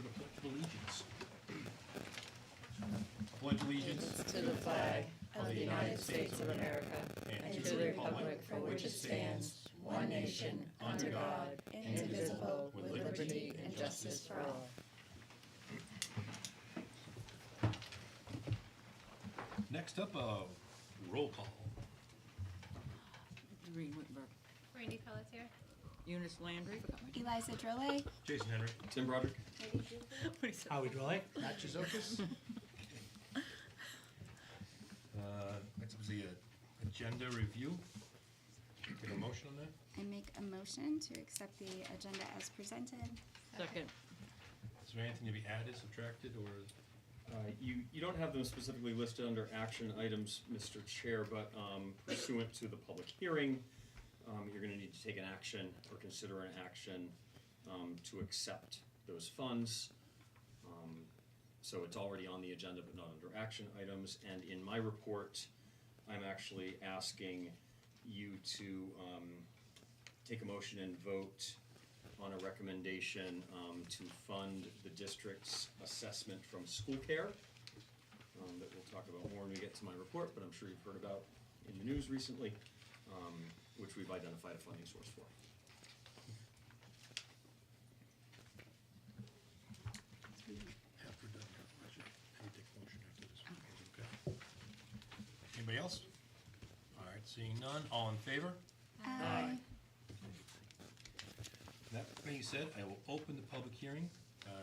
to the Pledge of Allegiance. I pledge allegiance To the flag of the United States of America and to the republic for which it stands, one nation, under God, indivisible, with liberty and justice for all. Next up, roll call. Doreen Whittenberg. Randy Pelletier. Eunice Landry. Eliza Drole. Jason Henry. Tim Broderick. Howie Drolle, Matt Chizokis. Next up is the agenda review. Take a motion on that. I make a motion to accept the agenda as presented. Second. Is there anything to be added, subtracted, or? You don't have them specifically listed under action items, Mr. Chair, but pursuant to the public hearing, you're going to need to take an action or consider an action to accept those funds. So it's already on the agenda, but not under action items. And in my report, I'm actually asking you to take a motion and vote on a recommendation to fund the district's assessment from school care that we'll talk about more when we get to my report, but I'm sure you've heard about in the news recently, which we've identified a funding source for. After done, I should maybe take a motion after this one. Okay. Anybody else? All right, seeing none, all in favor? Aye. That being said, I will open the public hearing.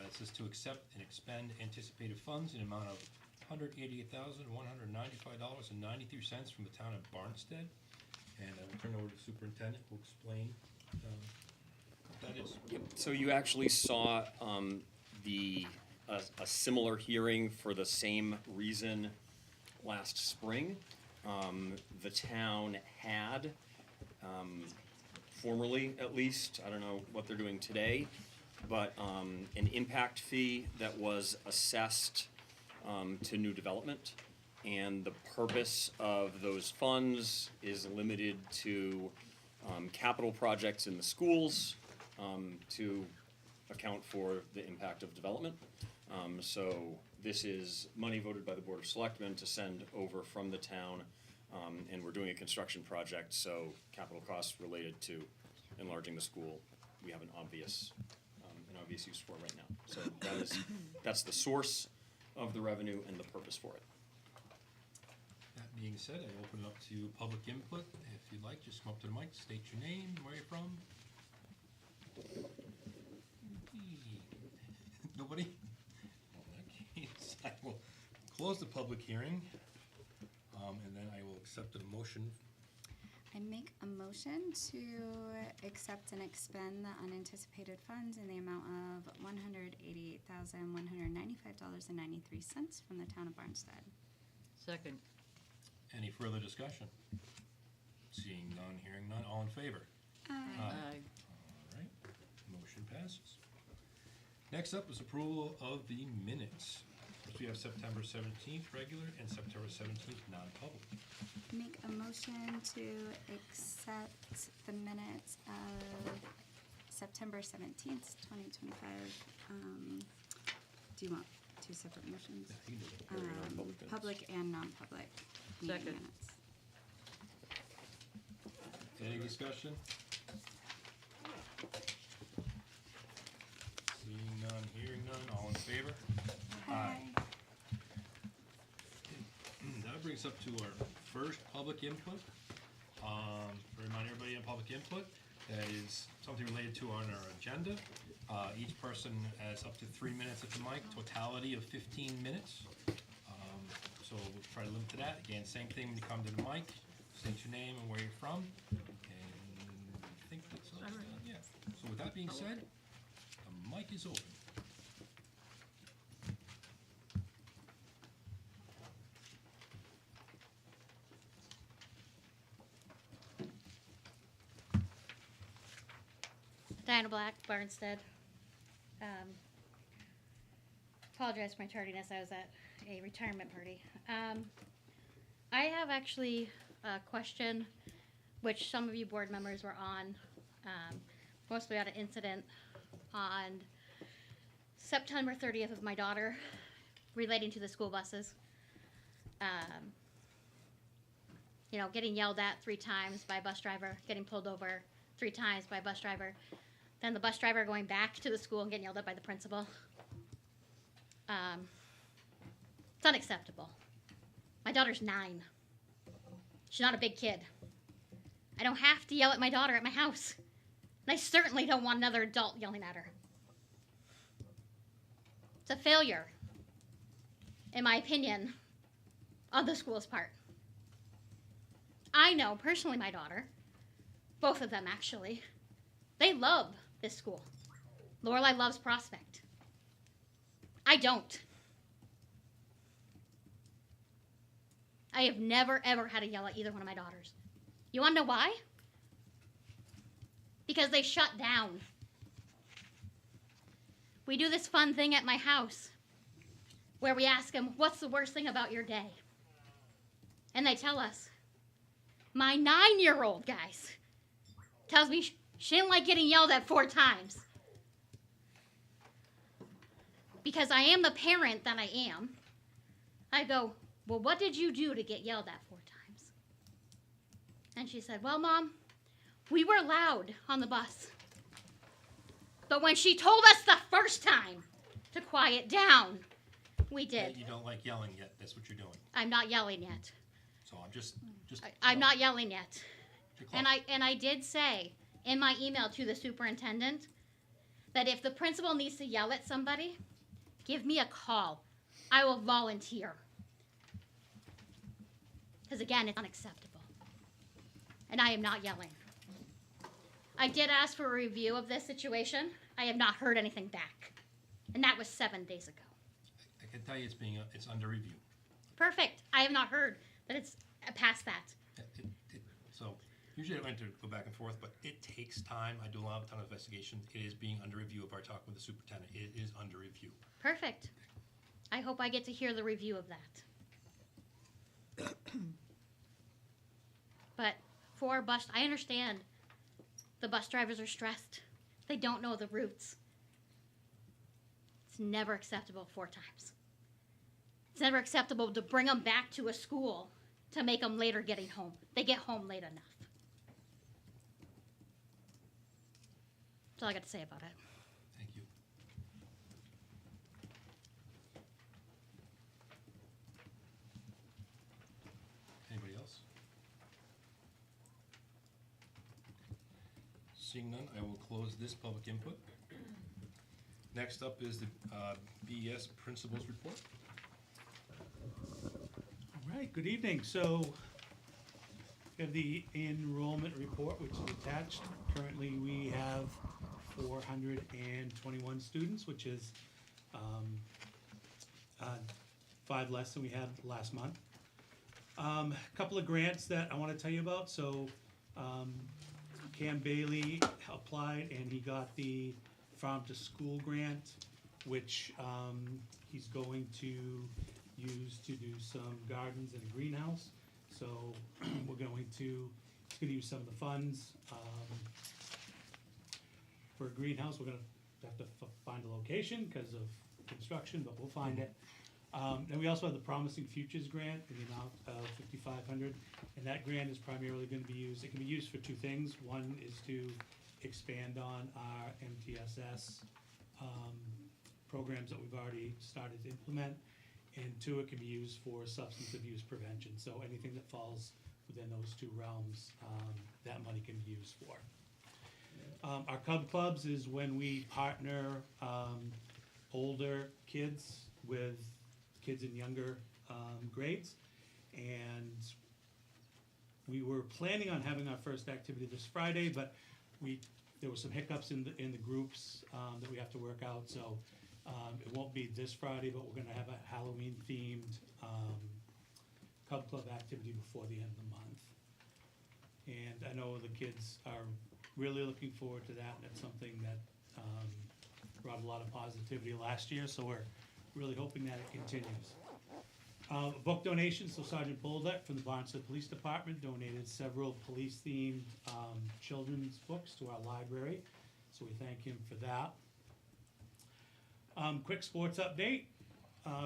It says to accept and expend anticipated funds in amount of $188,195.93 from the town of Barnstead. And I will turn it over to the superintendent who will explain what that is. So you actually saw a similar hearing for the same reason last spring. The town had, formerly at least, I don't know what they're doing today, but an impact fee that was assessed to new development. And the purpose of those funds is limited to capital projects in the schools to account for the impact of development. So this is money voted by the Board of Selectmen to send over from the town, and we're doing a construction project, so capital costs related to enlarging the school, we have an obvious use for right now. So that's the source of the revenue and the purpose for it. That being said, I open it up to public input. If you'd like, just come up to the mic, state your name, where you're from. Nobody? In that case, I will close the public hearing, and then I will accept the motion. I make a motion to accept and expend the unanticipated funds in the amount of $188,195.93 from the town of Barnstead. Second. Any further discussion? Seeing none, hearing none, all in favor? Aye. Aye. All right, motion passes. Next up is approval of the minutes. First, we have September 17th regular and September 17th non-public. Make a motion to accept the minutes of September 17th, 2025. Do you want two separate motions? Yeah, you can do it. Public and non-public meeting Second. minutes. Any discussion? Seeing none, hearing none, all in favor? Aye. That brings up to our first public input. Remind everybody on public input, that is something related to on our agenda. Each person has up to 3 minutes at the mic, totality of 15 minutes. So we'll try to limit to that. Again, same thing when you come to the mic, state your name and where you're from. And I think that's all. Yeah. So with that being said, the mic is open. Diana Black, Barnstead. Apologize for my tardiness. I was at a retirement party. I have actually a question, which some of you board members were on. Mostly had an incident on September 30th of my daughter relating to the school buses. You know, getting yelled at 3 times by a bus driver, getting pulled over 3 times by a bus driver, then the bus driver going back to the school and getting yelled at by the principal. It's unacceptable. My daughter's 9. She's not a big kid. I don't have to yell at my daughter at my house. And I certainly don't want another adult yelling at her. It's a failure, in my opinion, on the school's part. I know personally my daughter, both of them actually, they love this school. Lorelai loves Prospect. I don't. I have never ever had to yell at either one of my daughters. You want to know why? Because they shut down. We do this fun thing at my house where we ask them, what's the worst thing about your day? And they tell us. My 9-year-old, guys, tells me she didn't like getting yelled at 4 times. Because I am the parent that I am, I go, well, what did you do to get yelled at 4 times? And she said, well, Mom, we were loud on the bus. But when she told us the first time to quiet down, we did. You don't like yelling yet, that's what you're doing. I'm not yelling yet. So I'm just. I'm not yelling yet. You're close. And I did say in my email to the superintendent that if the principal needs to yell at somebody, give me a call. I will volunteer. Because again, it's unacceptable. And I am not yelling. I did ask for a review of this situation. I have not heard anything back. And that was 7 days ago. I can tell you it's under review. Perfect. I have not heard that it's past that. So usually I like to go back and forth, but it takes time. I do a ton of investigations. It is being under review. If I talk with the superintendent, it is under review. Perfect. I hope I get to hear the review of that. But for bus, I understand the bus drivers are stressed. They don't know the routes. It's never acceptable 4 times. It's never acceptable to bring them back to a school to make them later getting home. They get home late enough. That's all I got to say about it. Thank you. Anybody else? Seeing none, I will close this public input. Next up is the BES Principals Report. All right, good evening. So we have the enrollment report, which is attached. Currently, we have 421 students, which is 5 less than we had last month. A couple of grants that I want to tell you about. So Cam Bailey applied and he got the Farm to School grant, which he's going to use to do some gardens and a greenhouse. So he's going to use some of the funds for a greenhouse. We're gonna have to find a location because of construction, but we'll find it. And we also have the Promising Futures grant in the amount of $5,500, and that grant is primarily going to be used. It can be used for 2 things. One is to expand on our MTSS programs that we've already started to implement, and 2, it can be used for substance abuse prevention. So anything that falls within those 2 realms, that money can be used for. Our Cub Clubs is when we partner older kids with kids in younger grades, and we were planning on having our first activity this Friday, but there were some hiccups in the groups that we have to work out, so it won't be this Friday, but we're going to have a Halloween themed Cub Club activity before the end of the month. And I know the kids are really looking forward to that, and it's something that brought a lot of positivity last year, so we're really hoping that it continues. Book donations, so Sergeant Bolduc from the Barnstable Police Department donated several police-themed children's books to our library, so we thank him for that. Quick sports update.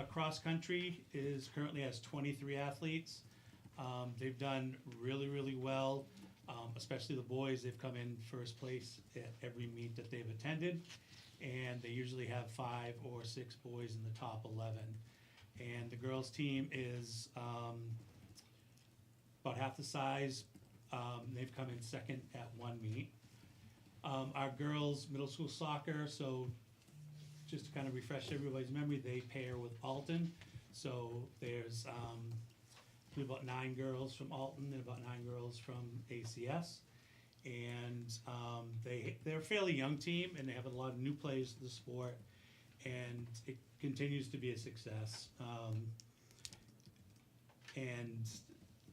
Cross country currently has 23 athletes. They've done really, really well, especially the boys. They've come in first place at every meet that they've attended, and they usually have 5 or 6 boys in the top 11. And the girls' team is about half the size. They've come in second at one meet. Our girls' middle school soccer, so just to kind of refresh everybody's memory, they pair with Alton. So there's we have about 9 girls from Alton and about 9 girls from ACS. And they're a fairly young team, and they have a lot of new players to the sport, and it continues to be a success. And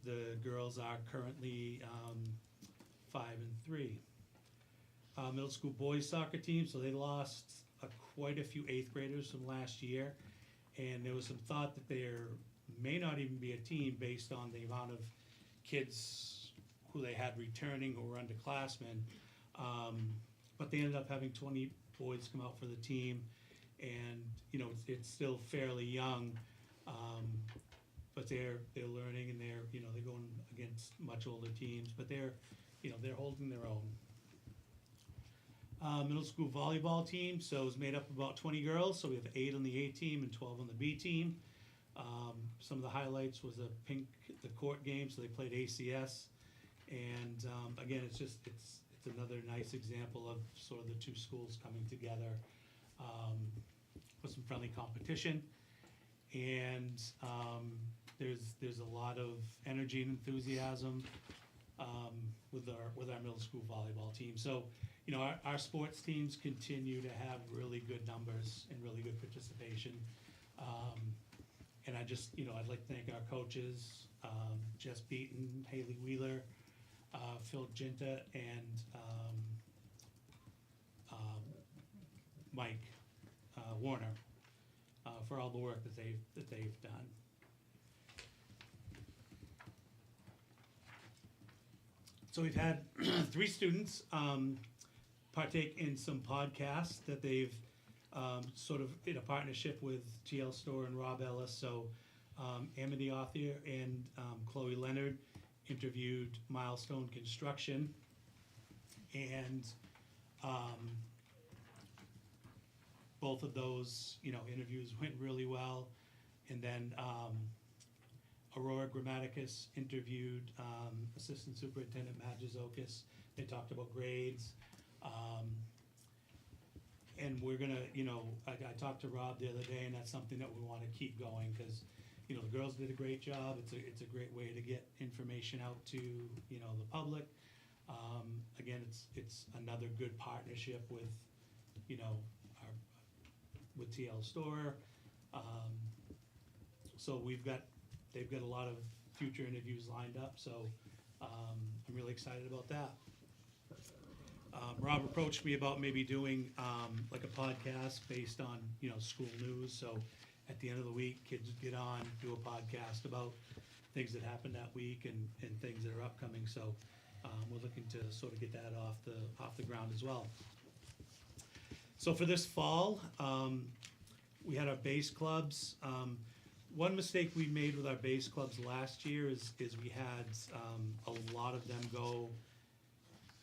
the girls are currently 5-3. Middle school boys soccer team, so they lost quite a few 8th graders from last year, and there was some thought that there may not even be a team based on the amount of kids who they had returning who were underclassmen, but they ended up having 20 boys come out for the team, and it's still fairly young, but they're learning, and they're going against much older teams, but they're holding their own. Middle school volleyball team, so it's made up of about 20 girls, so we have 8 on the A team and 12 on the B team. Some of the highlights was the court game, so they played ACS, and again, it's another nice example of sort of the two schools coming together with some friendly competition, and there's a lot of energy and enthusiasm with our middle school volleyball team. So our sports teams continue to have really good numbers and really good participation. And I'd like to thank our coaches, Jess Beaton, Haley Wheeler, Phil Ginta, and Mike Warner for all the work that they've done. So we've had 3 students partake in some podcasts that they've sort of in a partnership with TL Store and Rob Ellis. So Amity Author and Chloe Leonard interviewed Milestone Construction, and both of those interviews went really well. And then Aurora Grammaticus interviewed Assistant Superintendent Matt Jazokis. They talked about grades. And we're gonna, I talked to Rob the other day, and that's something that we want to keep going, because, the girls did a great job. It's a great way to get information out to, the public. Again, it's another good partnership with, with TL Store. So they've got a lot of future interviews lined up, so I'm really excited about that. Rob approached me about maybe doing like a podcast based on school news. So at the end of the week, kids would get on, do a podcast about things that happened that week and things that are upcoming. So we're looking to sort of get that off the ground as well. So for this fall, we had our base clubs. One mistake we made with our base clubs last year is we had a lot of them go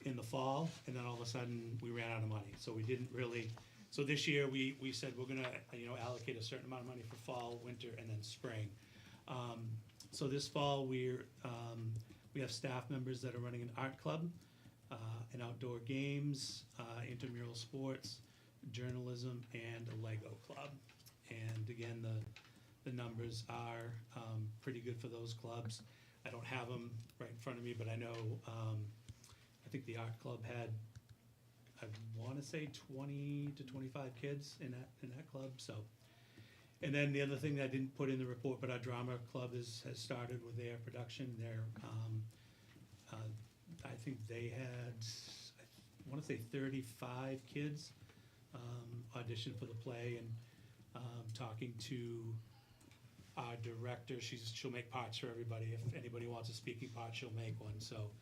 in the fall, and then all of a sudden we ran out of money. So we didn't really. So this year we said we're gonna allocate a certain amount of money for fall, winter, and then spring. So this fall we have staff members that are running an art club, an outdoor games, intramural sports, journalism, and a Lego club. And again, the numbers are pretty good for those clubs. I don't have them right in front of me, but I know I think the art club had, I want to say 20 to 25 kids in that club. So, and then the other thing that I didn't put in the report, but our drama club has started with their production. I think they had, I want to say 35 kids audition for the play, and talking to our director, she'll make parts for everybody. If anybody wants a speaking part, she'll make one. So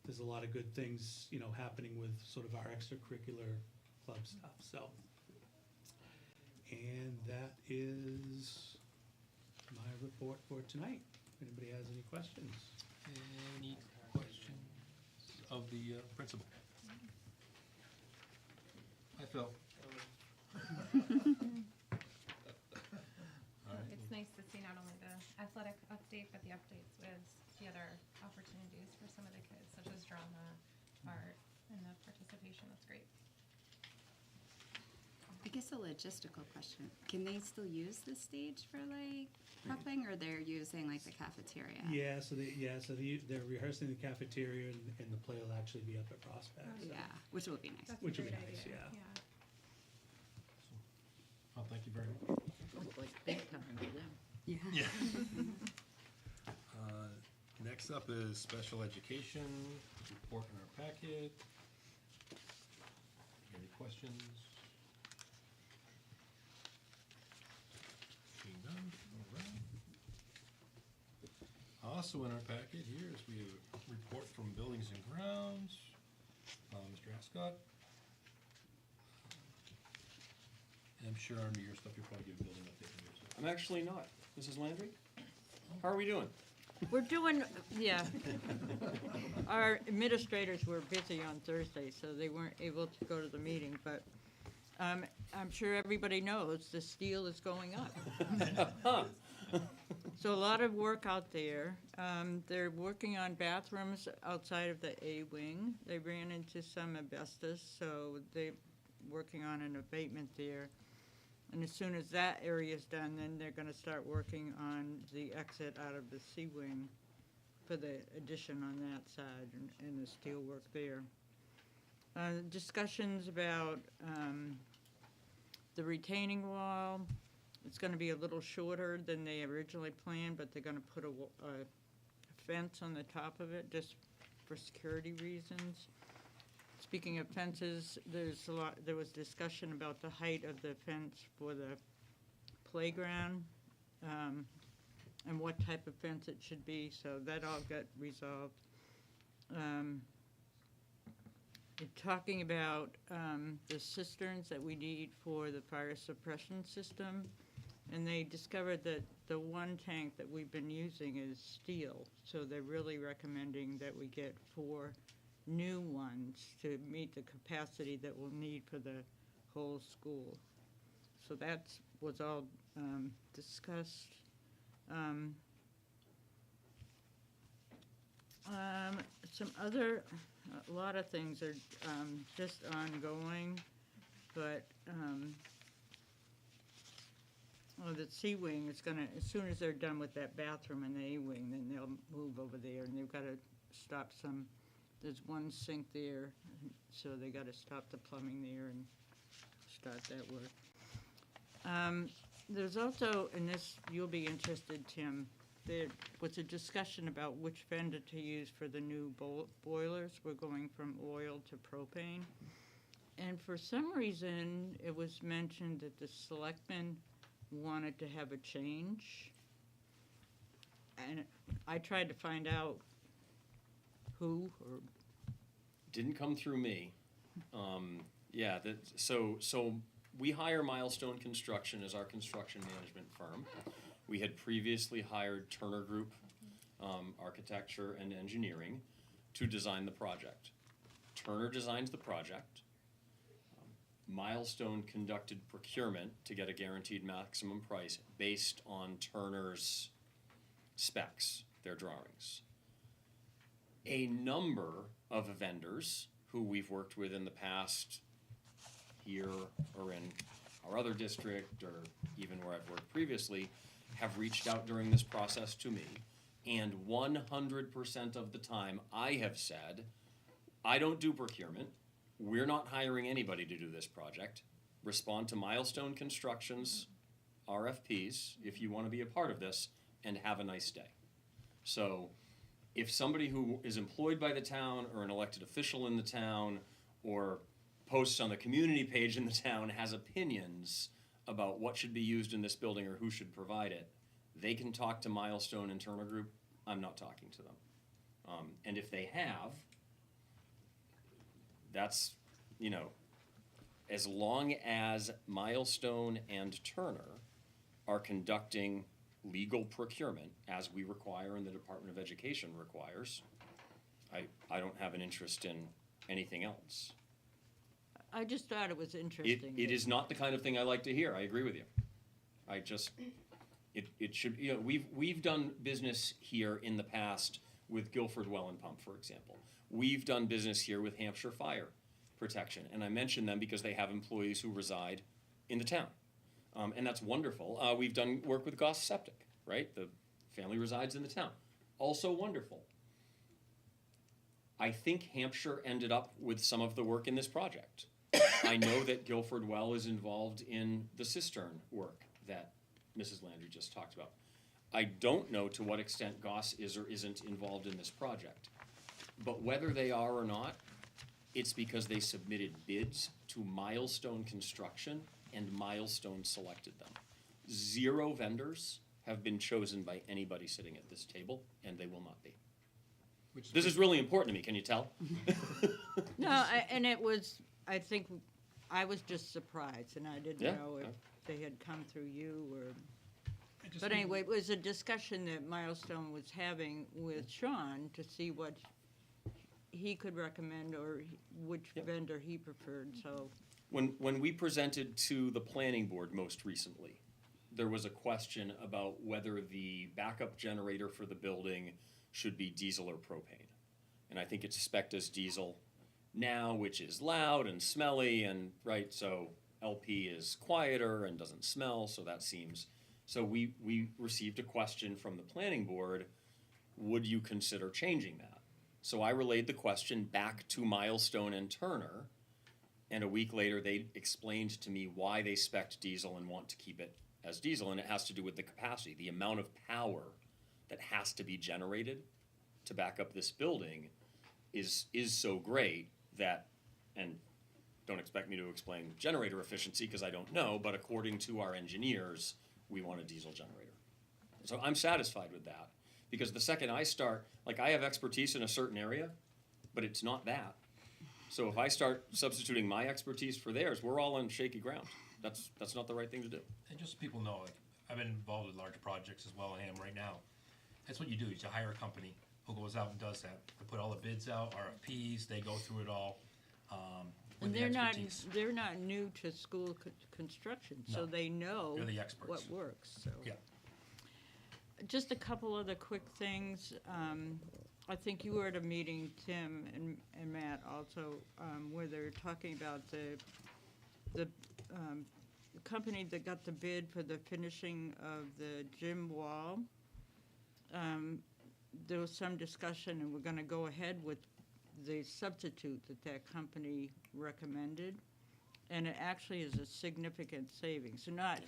there's a lot of good things happening with sort of our extracurricular club stuff. So And that is my report for tonight. If anybody has any questions? Any questions of the principal? Hi, Phil. All right. It's nice to see not only the athletic update, but the updates with the other opportunities for some of the kids, such as drama, art, and the participation. That's great. I guess a logistical question. Can they still use the stage for like prepping, or they're using like the cafeteria? They're rehearsing the cafeteria, and the play will actually be up at Prospect. Yeah, which will be nice. That's Which a would great be nice, idea. yeah. Oh, thank you very much. Looks like big time for them. Yeah. Yeah. Next up is special education report in our packet. Any questions? Seeing none, all right. Also in our packet here is we have a report from Buildings and Grounds, Mr. Ascot. And I'm sure under your stuff you'll probably give a building update on your stuff. I'm actually not. Mrs. Landry? How are we doing? We're doing, yeah. Our administrators were busy on Thursday, so they weren't able to go to the meeting, but I'm sure everybody knows the steel is going up. So a lot of work out there. They're working on bathrooms outside of the A wing. They ran into some asbestos, so they're working on an abatement there. And as soon as that area is done, then they're gonna start working on the exit out of the C wing for the addition on that side and the steel work there. Discussions about the retaining wall. It's gonna be a little shorter than they originally planned, but they're gonna put a fence on the top of it just for security reasons. Speaking of fences, there was discussion about the height of the fence for the playground, and what type of fence it should be, so that all got resolved. Talking about the cisterns that we need for the fire suppression system, and they discovered that the one tank that we've been using is steel, so they're really recommending that we get 4 new ones to meet the capacity that we'll need for the whole school. So that was all discussed. Some other, a lot of things are just ongoing, but the C wing is gonna, as soon as they're done with that bathroom in the A wing, then they'll move over there, and they've got to stop some. There's one sink there, so they got to stop the plumbing there and start that work. There's also, and this, you'll be interested, Tim, there was a discussion about which vendor to use for the new boilers. We're going from oil to propane. And for some reason, it was mentioned that the selectmen wanted to have a change. And I tried to find out who or Didn't come through me. Yeah, so we hire Milestone Construction as our construction management firm. We had previously hired Turner Group, Architecture and Engineering, to design the project. Turner designs the project. Milestone conducted procurement to get a guaranteed maximum price based on Turner's specs, their drawings. A number of vendors who we've worked with in the past here or in our other district or even where I've worked previously have reached out during this process to me, and 100% of the time I have said, I don't do procurement, we're not hiring anybody to do this project, respond to Milestone Construction's RFPs if you want to be a part of this, and have a nice day. So if somebody who is employed by the town or an elected official in the town or posts on the community page in the town has opinions about what should be used in this building or who should provide it, they can talk to Milestone and Turner Group. I'm not talking to them. And if they have, that's, as long as Milestone and Turner are conducting legal procurement as we require and the Department of Education requires, I don't have an interest in anything else. I just thought it was interesting. It that- is not the kind of thing I like to hear. I agree with you. I just, it should, you know, we've done business here in the past with Guilford Well and Pump, for example. We've done business here with Hampshire Fire Protection, and I mention them because they have employees who reside in the town. And that's wonderful. We've done work with Goss Septic, right? The family resides in the town. Also wonderful. I think Hampshire ended up with some of the work in this project. I know that Guilford Well is involved in the cistern work that Mrs. Landry just talked about. I don't know to what extent Goss is or isn't involved in this project. But whether they are or not, it's because they submitted bids to Milestone Construction and Milestone selected them. 0 vendors have been chosen by anybody sitting at this table, and they will not be. This is really important to me, can you tell? No, and it was, I think, I was just surprised, and I didn't Yeah, know if yeah. they had come through you or, I just but think- anyway, it was a discussion that Milestone was having with Sean to see what he could recommend or which Yep. vendor he preferred, so. When we presented to the planning board most recently, there was a question about whether the backup generator for the building should be diesel or propane. And I think it's spec'd as diesel now, which is loud and smelly and, right, so LP is quieter and doesn't smell, so that seems. So we received a question from the planning board, would you consider changing that? So I relayed the question back to Milestone and Turner, and a week later, they explained to me why they spec'd diesel and want to keep it as diesel, and it has to do with the capacity, the amount of power that has to be generated to back up this building is so great that, and don't expect me to explain generator efficiency because I don't know, but according to our engineers, we want a diesel generator. So I'm satisfied with that, because the second I start, like I have expertise in a certain area, but it's not that. So if I start substituting my expertise for theirs, we're all on shaky ground. That's not the right thing to do. And just so people know, like, I've been involved with large projects as well, I am right now. That's what you do, is you hire a company who goes out and does that. They put all the bids out, RFPs, they go through it all, with And the expertise. they're not new to school construction, so No. they know They're the experts. what works, so. Yeah. Just a couple other quick things. I think you were at a meeting, Tim and Matt also, where they were talking about the company that got the bid for the finishing of the gym wall. There was some discussion, and we're gonna go ahead with the substitute that company recommended. And it actually is a significant savings, so not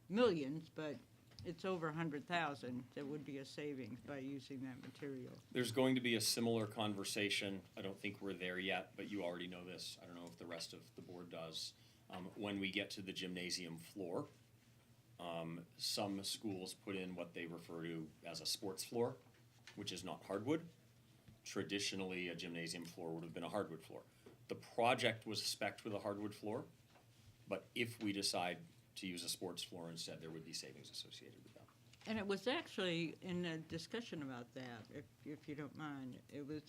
millions, but it's over 100,000 that would be a savings by using that material. There's going to be a similar conversation. I don't think we're there yet, but you already know this. I don't know if the rest of the board does. When we get to the gymnasium floor, some schools put in what they refer to as a sports floor, which is not hardwood. Traditionally, a gymnasium floor would have been a hardwood floor. The project was spec'd with a hardwood floor, but if we decide to use a sports floor instead, there would be savings associated with that. And it was actually in a discussion about that, if you don't mind. It was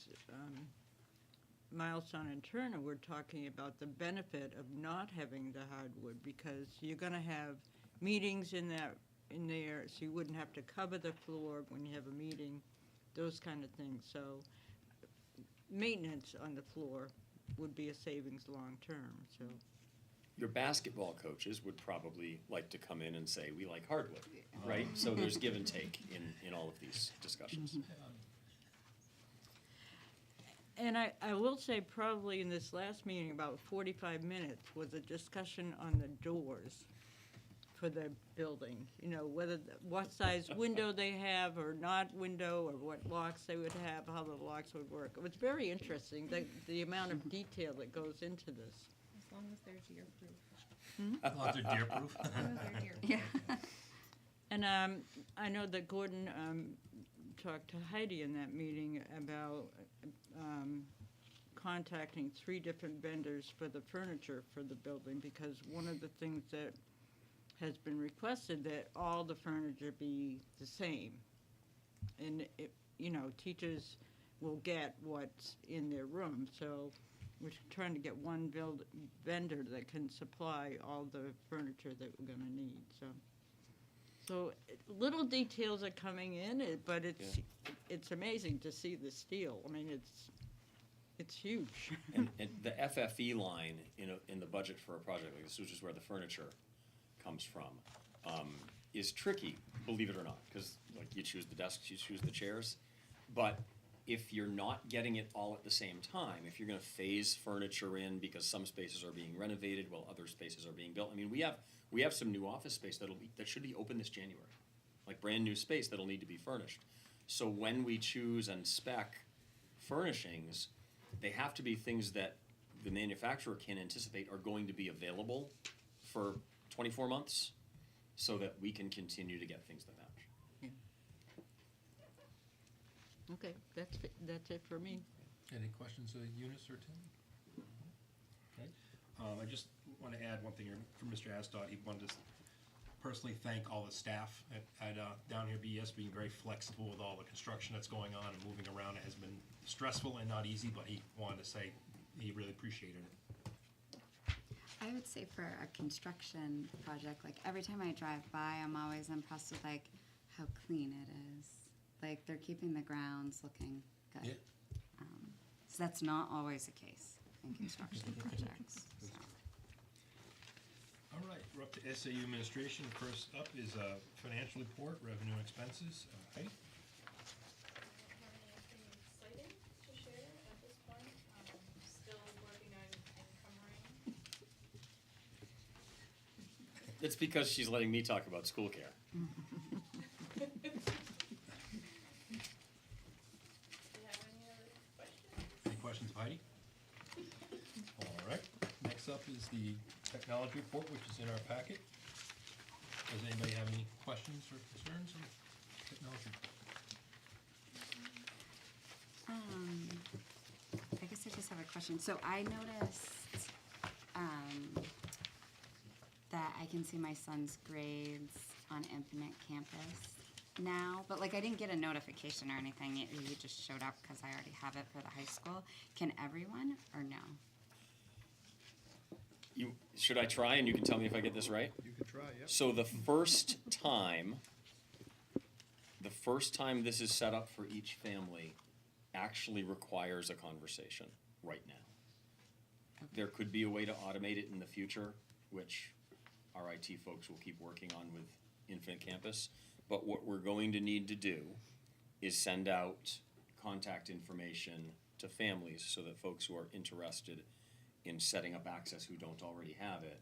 Milestone and Turner were talking about the benefit of not having the hardwood, because you're gonna have meetings in there, so you wouldn't have to cover the floor when you have a meeting, those kind of things. So maintenance on the floor would be a savings long-term, so. Your basketball coaches would probably like to come in and say, we like hardwood, right? So there's give and take in all of these discussions. And I will say probably in this last meeting, about 45 minutes was a discussion on the doors for the building. You know, what size window they have or not window, or what locks they would have, how the locks would work. It was very interesting, the amount of detail that goes into this. As long as they're deer-proof. Oh, they're deer-proof. As long as they're deer-proof. Yeah. And I know that Gordon talked to Heidi in that meeting about contacting 3 different vendors for the furniture for the building, because one of the things that has been requested that all the furniture be the same. And, teachers will get what's in their room, so we're trying to get one vendor that can supply all the furniture that we're gonna need, so little details are coming in, but it's amazing to see the steel. I mean, it's huge. And the FFE line in the budget for a project like this, which is where the furniture comes from, is tricky, believe it or not, because like you choose the desks, you choose the chairs, but if you're not getting it all at the same time, if you're going to phase furniture in because some spaces are being renovated while other spaces are being built, I mean, we have some new office space that should be open this January, like brand new space that'll need to be furnished. So when we choose and spec furnishings, they have to be things that the manufacturer can anticipate are going to be available for 24 months, so that we can continue to get things that match. Okay, that's it for me. Any questions of Eunice or Tim? Okay. I just want to add one thing here from Mr. Asdod. He wanted to personally thank all the staff at down here BES, being very flexible with all the construction that's going on and moving around. It has been stressful and not easy, but he wanted to say he really appreciated it. I would say for a construction project, like every time I drive by, I'm always impressed with like how clean it is. Like they're keeping the grounds looking good. Yeah. So that's not always the case in construction projects. So. All right, we're up to SAU administration. First up is financial report, revenue and expenses. Heidi? Anything exciting to share at this point? Still working on encumbering. It's because she's letting me talk about school care. Do you have any other questions? Any questions of Heidi? All right, next up is the technology report, which is in our packet. Does anybody have any questions or concerns on technology? I guess I just have a question. So I noticed that I can see my son's grades on Infinite Campus now, but like I didn't get a notification or anything. It just showed up because I already have it for the high school. Can everyone or no? Should I try and you can tell me if I get this right? You can try, yep. So the first time this is set up for each family actually requires a conversation right now. There could be a way to automate it in the future, which our IT folks will keep working on with Infinite Campus. But what we're going to need to do is send out contact information to families so that folks who are interested in setting up access who don't already have it,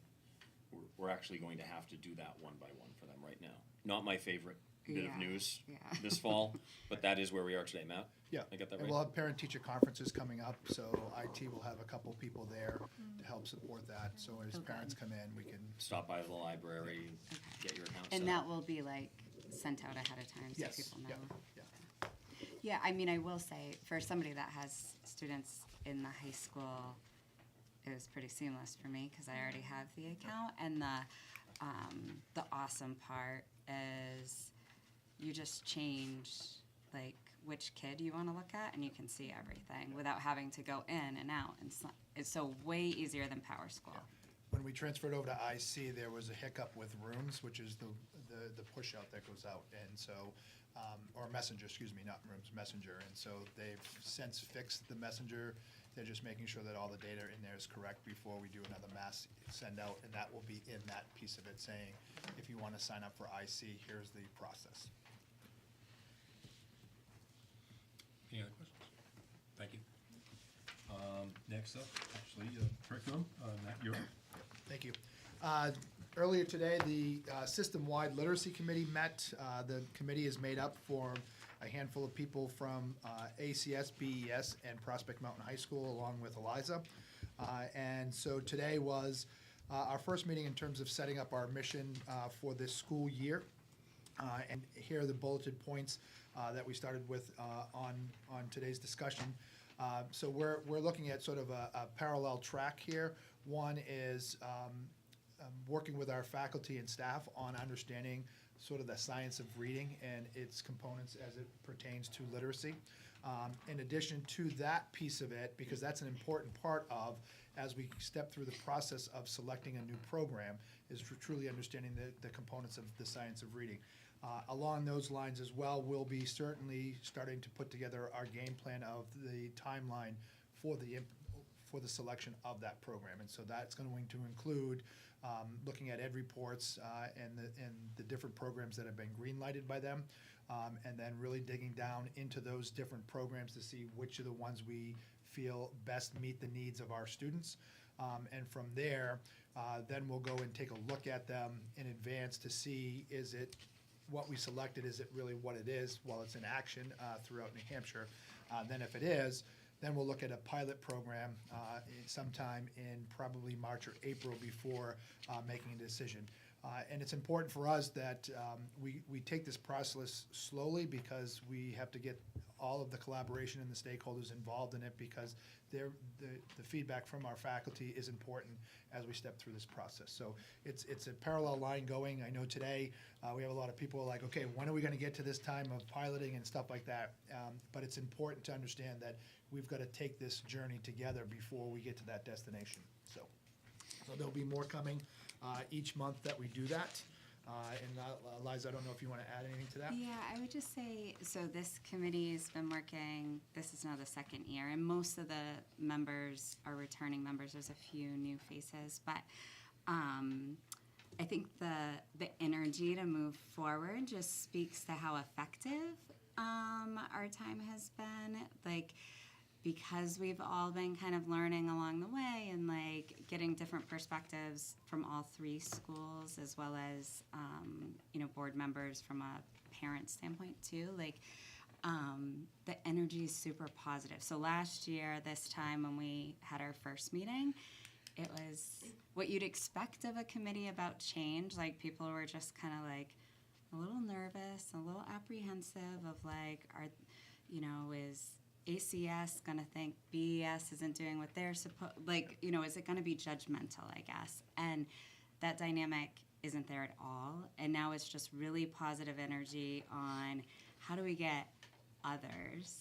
we're actually going to have to do that one by one for them right now. Not my favorite bit of news this fall, but that is where we are today. Matt? Yeah. I got that And right? we'll have parent-teacher conferences coming up, so IT will have a couple people there to help support that. So as parents come in, we can. Stop by the library, get your account set And that up. will be like sent out ahead of time so Yes, people know. yeah. Yeah, I mean, I will say, for somebody that has students in the high school, it was pretty seamless for me because I already have the account. And the awesome part is you just change like which kid you want to look at, and you can see everything without having to go in and out. And it's so way easier than Power School. When we transferred over to IC, there was a hiccup with Rooms, which is the push out that goes out, and so, or Messenger, excuse me, not Rooms, Messenger, and so they've since fixed the Messenger. They're just making sure that all the data in there is correct before we do another mass send out, and that will be in that piece of it saying, if you want to sign up for IC, here's the process. Any other questions? Thank you. Next up, actually, curriculum. Matt, you're up. Thank you. Earlier today, the System-Wide Literacy Committee met. The committee is made up for a handful of people from ACS, BES, and Prospect Mountain High School, along with Eliza. And so today was our first meeting in terms of setting up our mission for this school year. And here are the bulleted points that we started with on today's discussion. So we're looking at sort of a parallel track here. One is working with our faculty and staff on understanding sort of the science of reading and its components as it pertains to literacy. In addition to that piece of it, because that's an important part of, as we step through the process of selecting a new program, is truly understanding the components of the science of reading. Along those lines as well, we'll be certainly starting to put together our game plan of the timeline for the selection of that program. And so that's going to include looking at ed reports and the different programs that have been green-lighted by them, and then really digging down into those different programs to see which are the ones we feel best meet the needs of our students. And from there, then we'll go and take a look at them in advance to see, is it what we selected, is it really what it is while it's in action throughout New Hampshire? Then if it is, then we'll look at a pilot program sometime in probably March or April before making a decision. And it's important for us that we take this process slowly, because we have to get all of the collaboration and the stakeholders involved in it, because the feedback from our faculty is important as we step through this process. So it's a parallel line going. I know today we have a lot of people like, okay, when are we going to get to this time of piloting and stuff like that? But it's important to understand that we've got to take this journey together before we get to that destination. So there'll be more coming each month that we do that. And Liza, I don't know if you want to add anything to that? Yeah, I would just say, so this committee's been working, this is now the second year, and most of the members are returning members. There's a few new faces, but I think the energy to move forward just speaks to how effective our time has been. Like, because we've all been kind of learning along the way and like getting different perspectives from all three schools, as well as board members from a parent standpoint too. Like the energy is super positive. So last year, this time when we had our first meeting, it was what you'd expect of a committee about change. Like, people were just kind of like a little nervous, a little apprehensive of like, is ACS going to think BES isn't doing what they're supposed, is it going to be judgmental, I guess? And that dynamic isn't there at all. And now it's just really positive energy on how do we get others,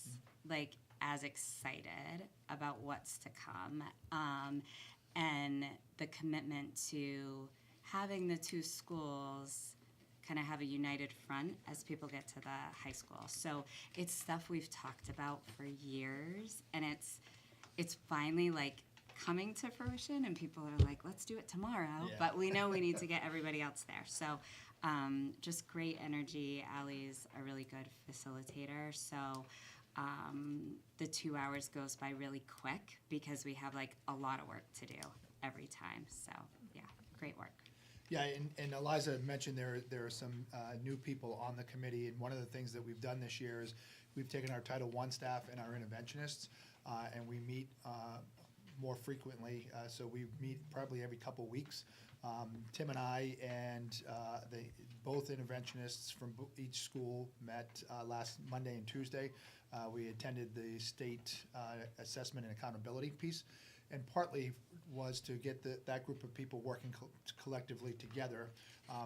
as excited about what's to come. And the commitment to having the two schools kind of have a united front as people get to the high school. So it's stuff we've talked about for years, and it's finally coming to fruition, and people are like, let's do it tomorrow. Yeah. But we know we need to get everybody else there. So just great energy. Allie's a really good facilitator. So the 2 hours goes by really quick because we have a lot of work to do every time. So yeah, great work. Yeah, and Eliza mentioned there are some new people on the committee, and one of the things that we've done this year is we've taken our Title I staff and our interventionists, and we meet more frequently. So we meet probably every couple weeks. Tim and I and both interventionists from each school met last Monday and Tuesday. We attended the state assessment and accountability piece, and partly was to get that group of people working collectively together,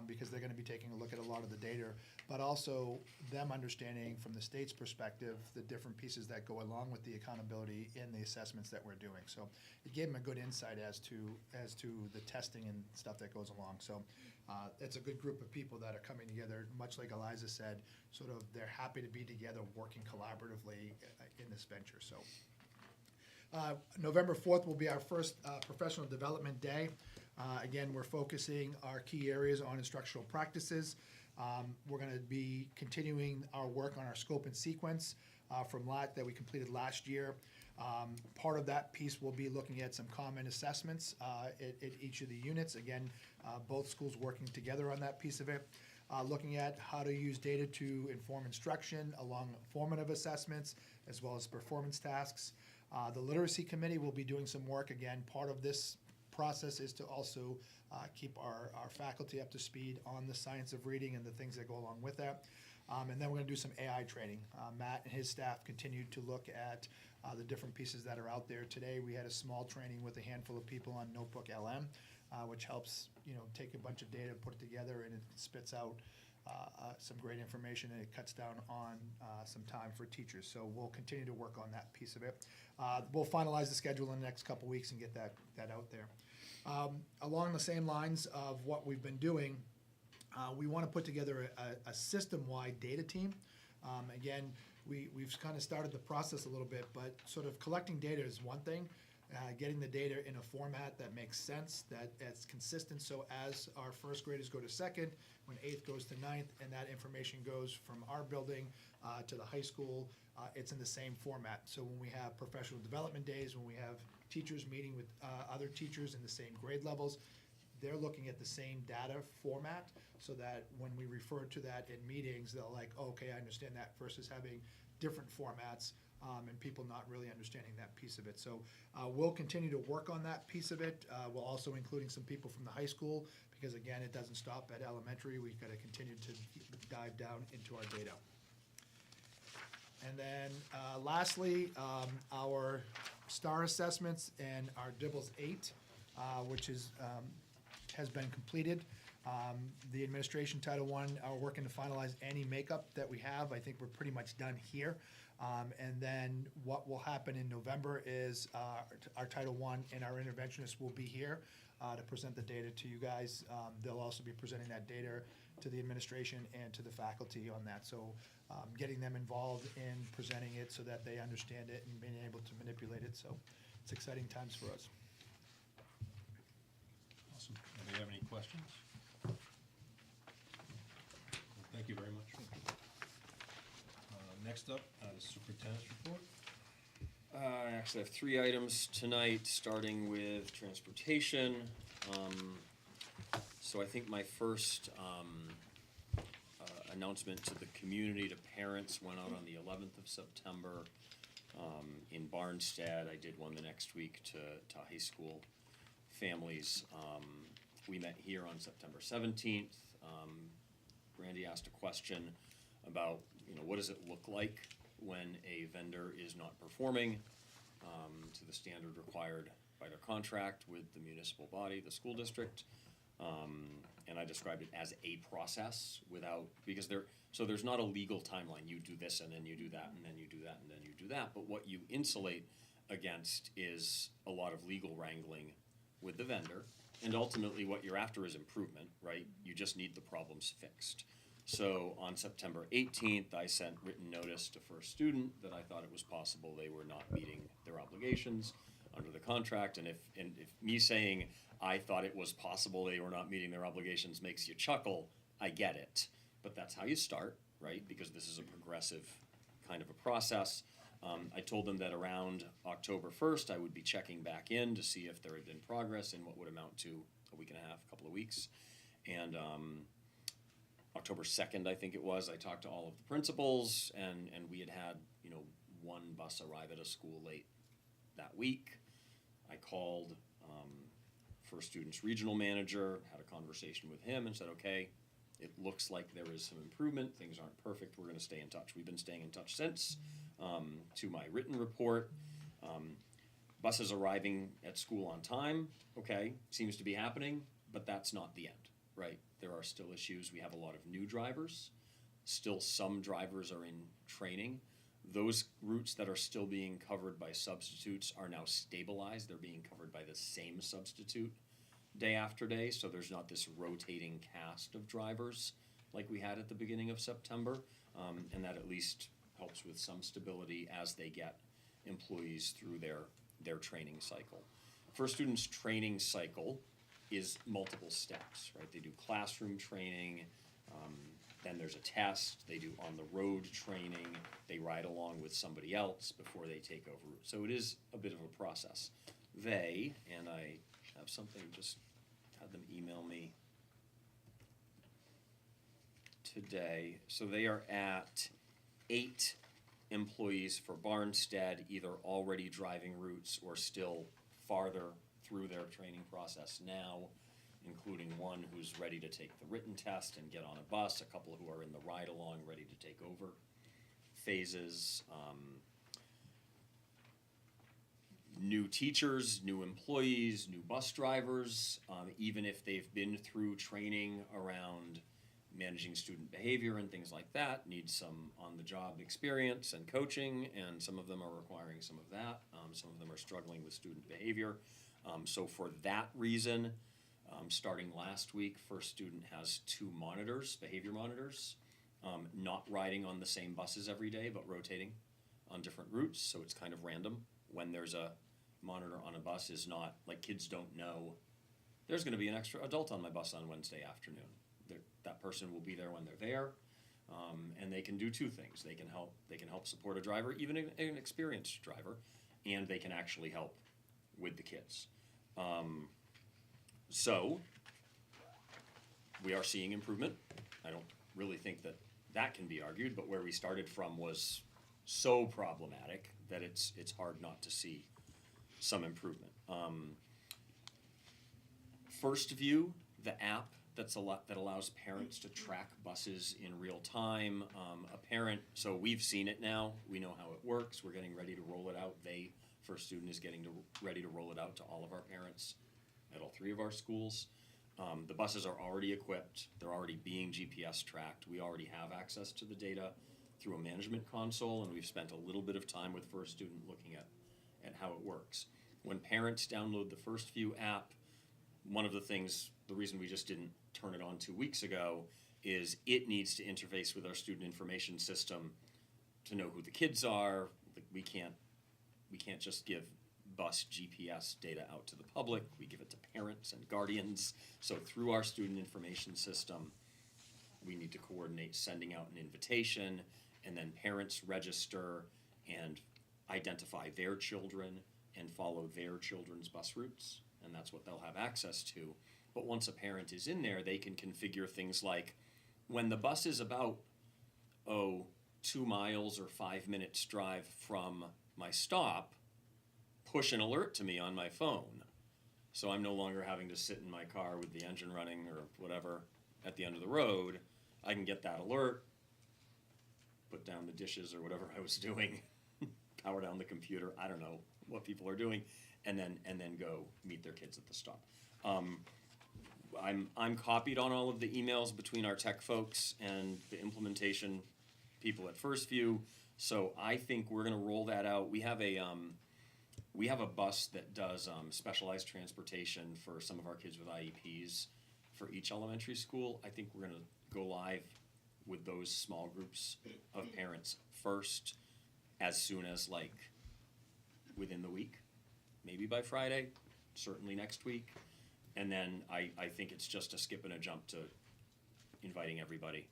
because they're going to be taking a look at a lot of the data, but also them understanding from the state's perspective the different pieces that go along with the accountability in the assessments that we're doing. So it gave them a good insight as to the testing and stuff that goes along. So it's a good group of people that are coming together, much like Eliza said, sort of they're happy to be together working collaboratively in this venture. So November 4th will be our first professional development day. Again, we're focusing our key areas on instructional practices. We're going to be continuing our work on our scope and sequence from that we completed last year. Part of that piece will be looking at some common assessments at each of the units. Again, both schools working together on that piece of it. Looking at how to use data to inform instruction along formative assessments as well as performance tasks. The literacy committee will be doing some work. Again, part of this process is to also keep our faculty up to speed on the science of reading and the things that go along with that. And then we're going to do some AI training. Matt and his staff continued to look at the different pieces that are out there. Today, we had a small training with a handful of people on Notebook LM, which helps, take a bunch of data, put it together, and it spits out some great information, and it cuts down on some time for teachers. So we'll continue to work on that piece of it. We'll finalize the schedule in the next couple weeks and get that out there. Along the same lines of what we've been doing, we want to put together a system-wide data team. Again, we've kind of started the process a little bit, but sort of collecting data is one thing. Getting the data in a format that makes sense, that's consistent, so as our first graders go to second, when eighth goes to ninth, and that information goes from our building to the high school, it's in the same format. So when we have professional development days, when we have teachers meeting with other teachers in the same grade levels, they're looking at the same data format, so that when we refer to that in meetings, they're like, oh, okay, I understand that, versus having different formats and people not really understanding that piece of it. So we'll continue to work on that piece of it. We're also including some people from the high school, because again, it doesn't stop at elementary. We've got to continue to dive down into our data. And then lastly, our STAR assessments and our DIBELS 8, which is has been completed. The administration, Title I, are working to finalize any makeup that we have. I think we're pretty much done here. And then what will happen in November is our Title I and our interventionists will be here to present the data to you guys. They'll also be presenting that data to the administration and to the faculty on that. So getting them involved in presenting it so that they understand it and being able to manipulate it. So it's exciting times for us. Awesome. Anybody have any questions? Thank you very much. Next up, superintendent's report. I actually have 3 items tonight, starting with transportation. So I think my first announcement to the community, to parents, went out on the 11th of September in Barnstead. I did one the next week to high school families. We met here on September 17th. Randy asked a question about, what does it look like when a vendor is not performing to the standard required by their contract with the municipal body, the school district. And I described it as a process because there's not a legal timeline. You do this and then you do that and then you do that and then you do that. But what you insulate against is a lot of legal wrangling with the vendor. And ultimately what you're after is improvement, right? You just need the problems fixed. So on September 18th, I sent written notice to First Student that I thought it was possible they were not meeting their obligations under the contract. And if me saying I thought it was possible they were not meeting their obligations makes you chuckle, I get it. But that's how you start, right? Because this is a progressive kind of a process. I told them that around October 1st, I would be checking back in to see if there had been progress in what would amount to a week and a half, a couple of weeks. And October 2nd, I think it was, I talked to all of the principals, and we had one bus arrive at a school late that week. I called First Student's regional manager, had a conversation with him, and said, okay, it looks like there is some improvement. Things aren't perfect. We're going to stay in touch. We've been staying in touch since. To my written report, buses arriving at school on time, okay, seems to be happening, but that's not the end, right? There are still issues. We have a lot of new drivers. Still some drivers are in training. Those routes that are still being covered by substitutes are now stabilized. They're being covered by the same substitute day after day, so there's not this rotating cast of drivers like we had at the beginning of September, and that at least helps with some stability as they get employees through their training cycle. First Student's training cycle is multiple steps, right? They do classroom training, then there's a test, they do on-the-road training, they ride along with somebody else before they take over. So it is a bit of a process. They, and I have something, just had them email me today, so they are at 8 employees for Barnstead, either already driving routes or still farther through their training process now, including one who's ready to take the written test and get on a bus, a couple who are in the ride-along, ready to take over phases. New teachers, new employees, new bus drivers, even if they've been through training around managing student behavior and things like that, need some on-the-job experience and coaching, and some of them are requiring some of that. Some of them are struggling with student behavior. So for that reason, starting last week, first student has 2 monitors, behavior monitors, not riding on the same buses every day, but rotating on different routes, so it's kind of random. When there's a monitor on a bus is not, like, kids don't know, there's gonna be an extra adult on my bus on Wednesday afternoon. That person will be there when they're there, and they can do 2 things. They can help support a driver, even an experienced driver, and they can actually help with the kids. So we are seeing improvement. I don't really think that can be argued, but where we started from was so problematic that it's hard not to see some improvement. First View, the app that allows parents to track buses in real time. So we've seen it now. We know how it works. We're getting ready to roll it out. First Student is ready to roll it out to all of our parents at all 3 of our schools. The buses are already equipped. They're already being GPS tracked. We already have access to the data through a management console, and we've spent a little bit of time with First Student looking at how it works. When parents download the First View app, one of the reason we just didn't turn it on 2 weeks ago is it needs to interface with our student information system to know who the kids are. We can't just give bus GPS data out to the public. We give it to parents and guardians. So through our student information system, we need to coordinate sending out an invitation, and then parents register and identify their children and follow their children's bus routes, and that's what they'll have access to. But once a parent is in there, they can configure things like, when the bus is about, 2 miles or 5 minutes drive from my stop, push an alert to me on my phone. So I'm no longer having to sit in my car with the engine running or whatever at the end of the road. I can get that alert, put down the dishes or whatever I was doing, power down the computer, I don't know what people are doing, and then go meet their kids at the stop. I'm copied on all of the emails between our tech folks and the implementation people at First View, so I think we're gonna roll that out. We have a bus that does specialized transportation for some of our kids with IEPs for each elementary school. I think we're gonna go live with those small groups of parents first, as soon as, like, within the week, maybe by Friday, certainly next week. And then I think it's just a skip and a jump to inviting everybody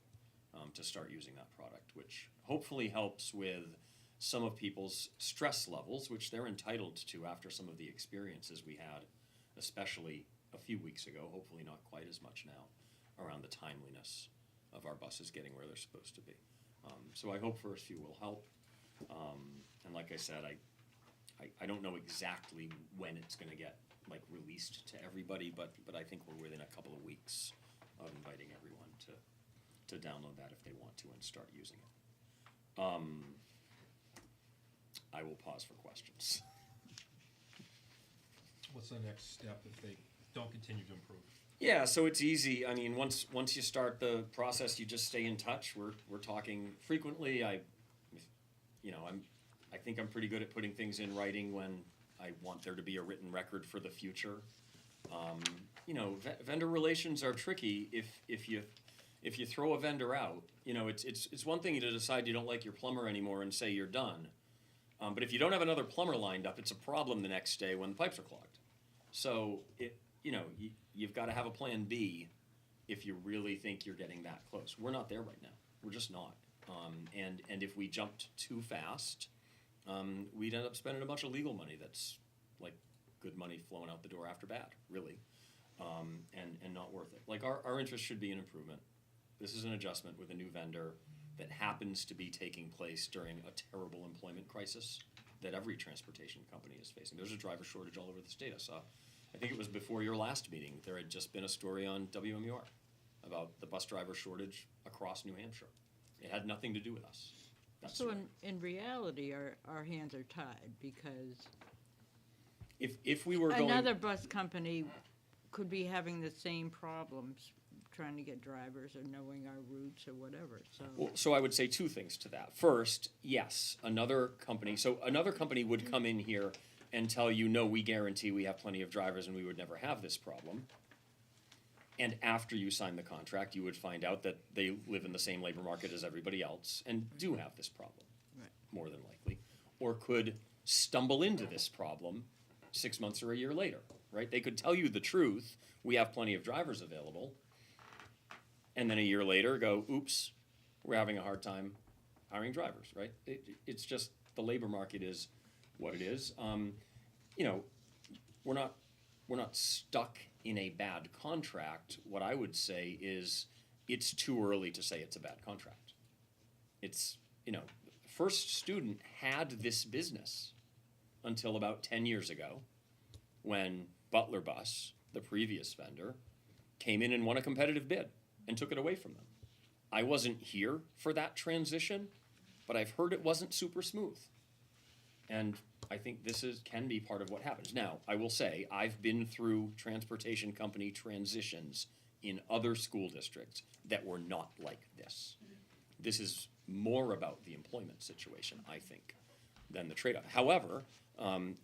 to start using that product, which hopefully helps with some of people's stress levels, which they're entitled to after some of the experiences we had, especially a few weeks ago, hopefully not quite as much now, around the timeliness of our buses getting where they're supposed to be. So I hope First View will help. And like I said, I don't know exactly when it's gonna get, like, released to everybody, but I think we're within a couple of weeks of inviting everyone to download that if they want to and start using it. I will pause for questions. What's the next step if they don't continue to improve? Yeah, so it's easy. I mean, once you start the process, you just stay in touch. We're talking frequently. I think I'm pretty good at putting things in writing when I want there to be a written record for the future. Vendor relations are tricky. If you throw a vendor out, it's one thing to decide you don't like your plumber anymore and say you're done. But if you don't have another plumber lined up, it's a problem the next day when the pipes are clogged. So you've got to have a plan B if you really think you're getting that close. We're not there right now. We're just not. And if we jumped too fast, we'd end up spending a bunch of legal money that's like good money flowing out the door after bad, really, and not worth it. Like, our interest should be an improvement. This is an adjustment with a new vendor that happens to be taking place during a terrible employment crisis that every transportation company is facing. There's a driver shortage all over the state. I saw I think it was before your last meeting, there had just been a story on WMUR about the bus driver shortage across New Hampshire. It had nothing to do with us. That's So right. in reality, our hands are tied because If we were going. another bus company could be having the same problems trying to get drivers or knowing our routes or whatever, so. Well, so I would say two things to that. First, yes, another company would come in here and tell you, no, we guarantee we have plenty of drivers and we would never have this problem. And after you sign the contract, you would find out that they live in the same labor market as everybody else and do have this problem, Right. more than likely, or could stumble into this problem 6 months or a year later, right? They could tell you the truth, we have plenty of drivers available, and then a year later go, oops, we're having a hard time hiring drivers, right? It's just, the labor market is what it is. You know, we're not stuck in a bad contract. What I would say is it's too early to say it's a bad contract. It's, you know, First Student had this business until about 10 years ago when Butler Bus, the previous vendor, came in and won a competitive bid and took it away from them. I wasn't here for that transition, but I've heard it wasn't super smooth. And I think this can be part of what happens. Now, I will say, I've been through transportation company transitions in other school districts that were not like this. This is more about the employment situation, I think, than the trade-off. However,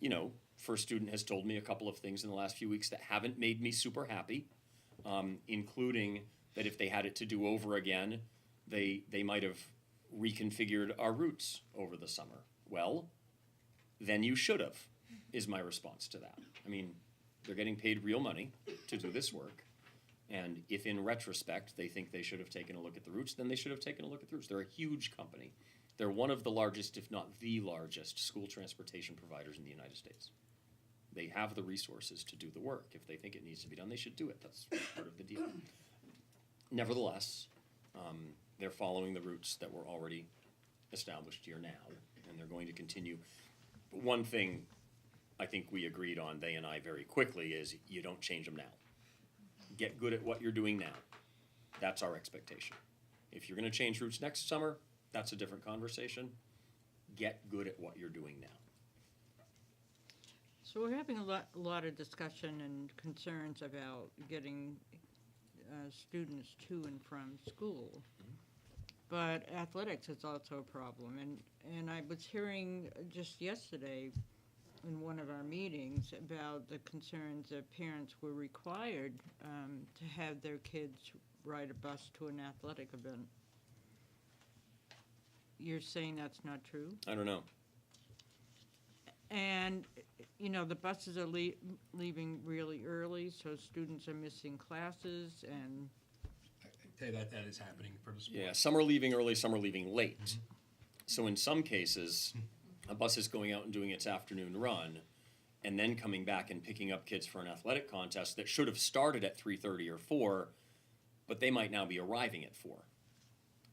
you know, First Student has told me a couple of things in the last few weeks that haven't made me super happy, including that if they had it to do over again, they might have reconfigured our routes over the summer. Well, then you should have, is my response to that. I mean, they're getting paid real money to do this work. And if in retrospect they think they should have taken a look at the routes, then they should have taken a look at the routes. They're a huge company. They're one of the largest, if not the largest, school transportation providers in the United States. They have the resources to do the work. If they think it needs to be done, they should do it. That's part of the deal. Nevertheless, they're following the routes that were already established here now, and they're going to continue. One thing I think we agreed on, they and I, very quickly, is you don't change them now. Get good at what you're doing now. That's our expectation. If you're going to change routes next summer, that's a different conversation. Get good at what you're doing now. So we're having a lot of discussion and concerns about getting students to and from school. But athletics is also a problem. And I was hearing just yesterday in one of our meetings about the concerns that parents were required to have their kids ride a bus to an athletic event. You're saying that's not true? I don't know. And, you know, the buses are leaving really early, so students are missing classes, and I tell you that is happening for the sport. Yeah, some are leaving early, some are leaving late. So in some cases, a bus is going out and doing its afternoon run, and then coming back and picking up kids for an athletic contest that should have started at 3:30 or 4, but they might now be arriving at 4.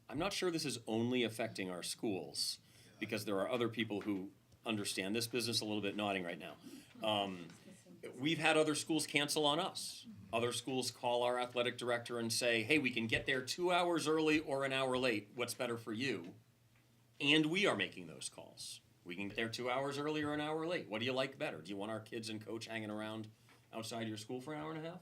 I'm not sure this is only affecting our schools, because there are other people who understand this business a little bit nodding right now. We've had other schools cancel on us. Other schools call our athletic director and say, hey, we can get there 2 hours early or an hour late. What's better for you? And we are making those calls. We can get there 2 hours early or an hour late. What do you like better? Do you want our kids and coach hanging around outside your school for an hour and a half?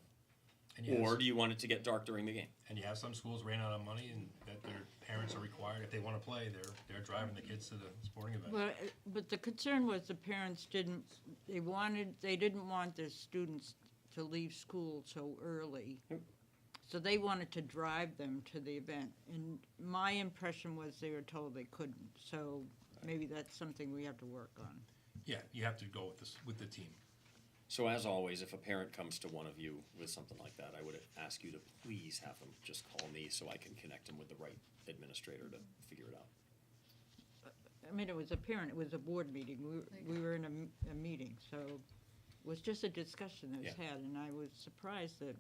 Or do you want it to get dark during the game? And you have some schools ran out of money and that their parents are required, if they want to play, they're driving the kids to the sporting event. well, but the concern was the parents didn't want their students to leave school so early. So they wanted to drive them to the event. And my impression was they were told they couldn't. So maybe that's something we have to work on. Yeah, you have to go with the team. So as always, if a parent comes to one of you with something like that, I would ask you to please have them just call me so I can connect them with the right administrator to figure it out. I mean, it was a board meeting. We were in a meeting, so it was just a discussion that was had, and I was surprised that,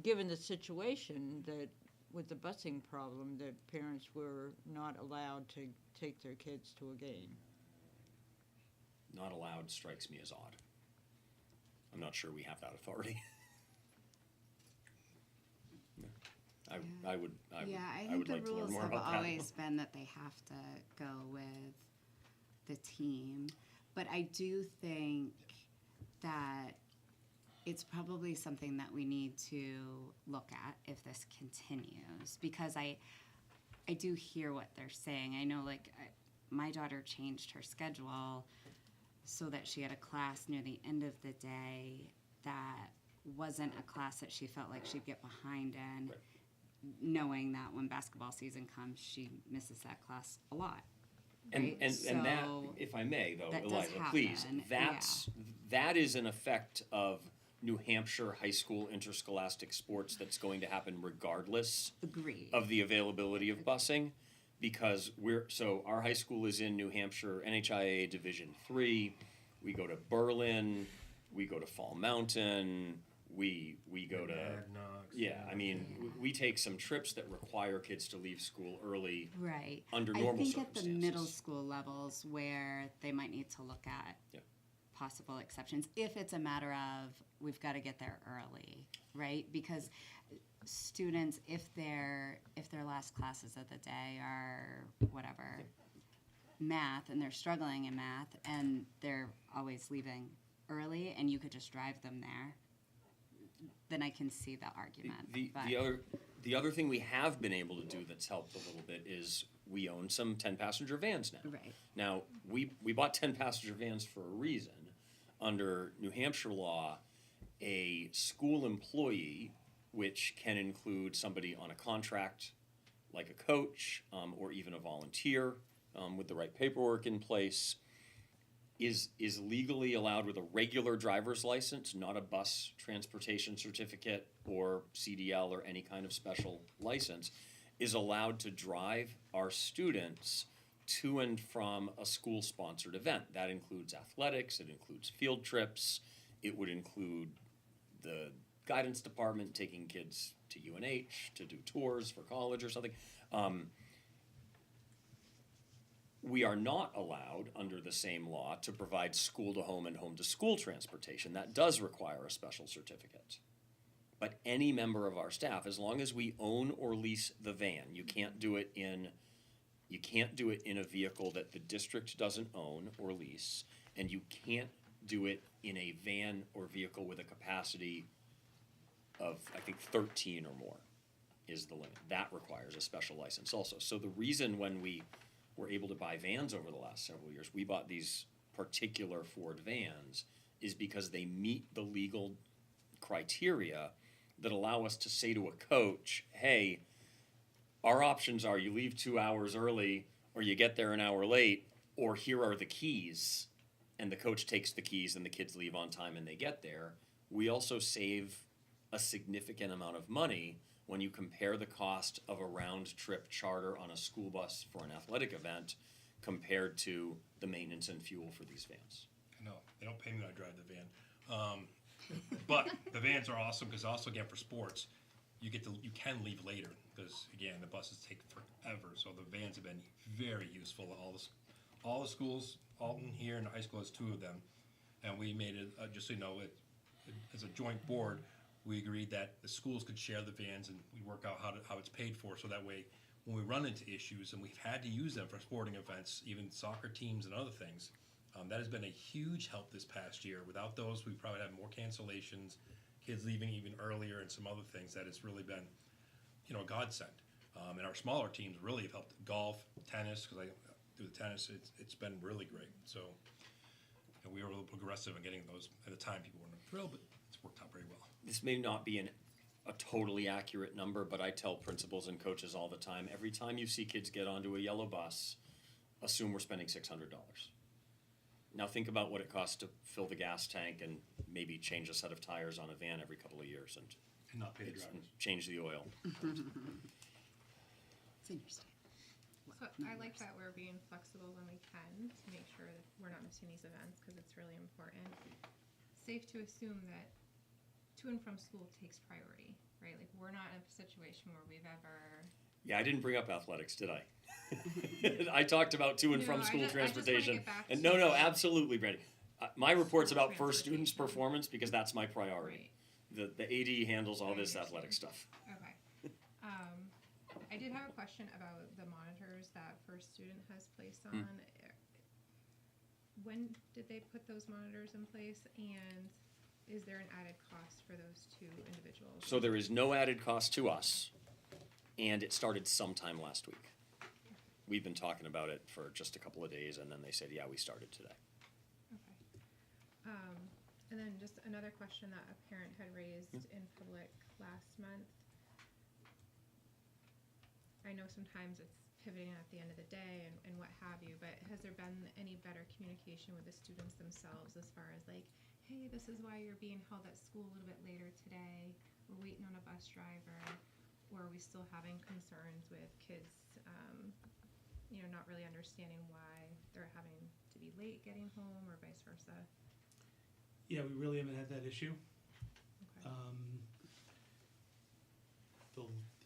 given the situation, that with the busing problem, that parents were not allowed to take their kids to a game. Not allowed strikes me as odd. I'm not sure we have that authority. Yeah. I would I I think would the like to learn rules more have about that. always been that they have to go with the team. But I do think that it's probably something that we need to look at if this continues, because I do hear what they're saying. I know, like, my daughter changed her schedule so that she had a class near the end of the day that wasn't a class that she felt like she'd get behind in, Right. knowing that when basketball season comes, she misses that class a lot. And, right? and that, So if I may though, that does Eliza, please, happen, that is an effect of New Hampshire high school interscholastic sports that's going to happen regardless Agreed. of the availability of busing, because our high school is in New Hampshire NHIAA Division III. We go to Berlin, we go to Fall Mountain, we go to we take some trips that require kids to leave school early Right. under normal I think circumstances. at the middle school levels where they might need to look at possible exceptions, if it's a matter of we've got to get there early, right? Because students, if their last classes of the day are whatever, math, and they're struggling in math, and they're always leaving early, and you could just drive them there, then I can see the argument. The other thing we have been able to do that's helped a little bit is we own some 10-passenger vans now. Right. Now, we bought 10-passenger vans for a reason. Under New Hampshire law, a school employee, which can include somebody on a contract, like a coach, or even a volunteer, with the right paperwork in place, is legally allowed with a regular driver's license, not a bus transportation certificate or CDL or any kind of special license, is allowed to drive our students to and from a school-sponsored event. That includes athletics, it includes field trips, it would include the guidance department taking kids to UNH to do tours for college or something. We are not allowed, under the same law, to provide school-to-home and home-to-school transportation. That does require a special certificate. But any member of our staff, as long as we own or lease the van, you can't do it in a vehicle that the district doesn't own or lease, and you can't do it in a van or vehicle with a capacity of, I think, 13 or more is the limit. That requires a special license also. So the reason when we were able to buy vans over the last several years, we bought these particular Ford vans, is because they meet the legal criteria that allow us to say to a coach, hey, our options are you leave 2 hours early, or you get there an hour late, or here are the keys, and the coach takes the keys and the kids leave on time and they get there. We also save a significant amount of money when you compare the cost of a round-trip charter on a school bus for an athletic event compared to the maintenance and fuel for these vans. No, they don't pay me when I drive the van. But the vans are awesome because also, again, for sports, you can leave later because, again, the buses take forever. So the vans have been very useful. All the schools, Alton here and the high school has 2 of them, and we made it just so you know, as a joint board, we agreed that the schools could share the vans and we work out how it's paid for, so that way when we run into issues, and we've had to use them for sporting events, even soccer teams and other things, that has been a huge help this past year. Without those, we probably have more cancellations, kids leaving even earlier, and some other things that it's really been, a godsend. And our smaller teams really have helped. Golf, tennis, because I do the tennis, it's been really great. So we were a little progressive in getting those. At the time, people weren't thrilled, but it's worked out very well. This may not be a totally accurate number, but I tell principals and coaches all the time, every time you see kids get onto a yellow bus, assume we're spending $600. Now think about what it costs to fill the gas tank and maybe change a set of tires on a van every couple of years and not pay the drivers. Change the oil. It's interesting. So I like that we're being flexible when we can to make sure that we're not missing these events because it's really important. Safe to assume that to and from school takes priority, right? Like we're not in a situation where we've ever. Yeah, I didn't bring up athletics, did I? I talked about to and from school transportation. I just and wanna no, get back to absolutely, Brandy. My report's School about first students' transportation. performance because that's my priority. Right. The AD handles all I this understand. athletic stuff. Okay. I did have a question about the monitors that First Student has placed on. When did they put those monitors in place, and is there an added cost for those two individuals? So there is no added cost to us, and it started sometime last week. We've been talking about it for just a couple of days, and then they said, yeah, we started today. Okay. And then just another question that a parent had raised in public last month. I know sometimes it's pivoting at the end of the day and what have you, but has there been any better communication with the students themselves as far as like, hey, this is why you're being held at school a little bit later today, we're waiting on a bus driver, or are we still having concerns with kids, not really understanding why they're having to be late getting home or vice versa? Yeah, we really haven't had that issue. Okay.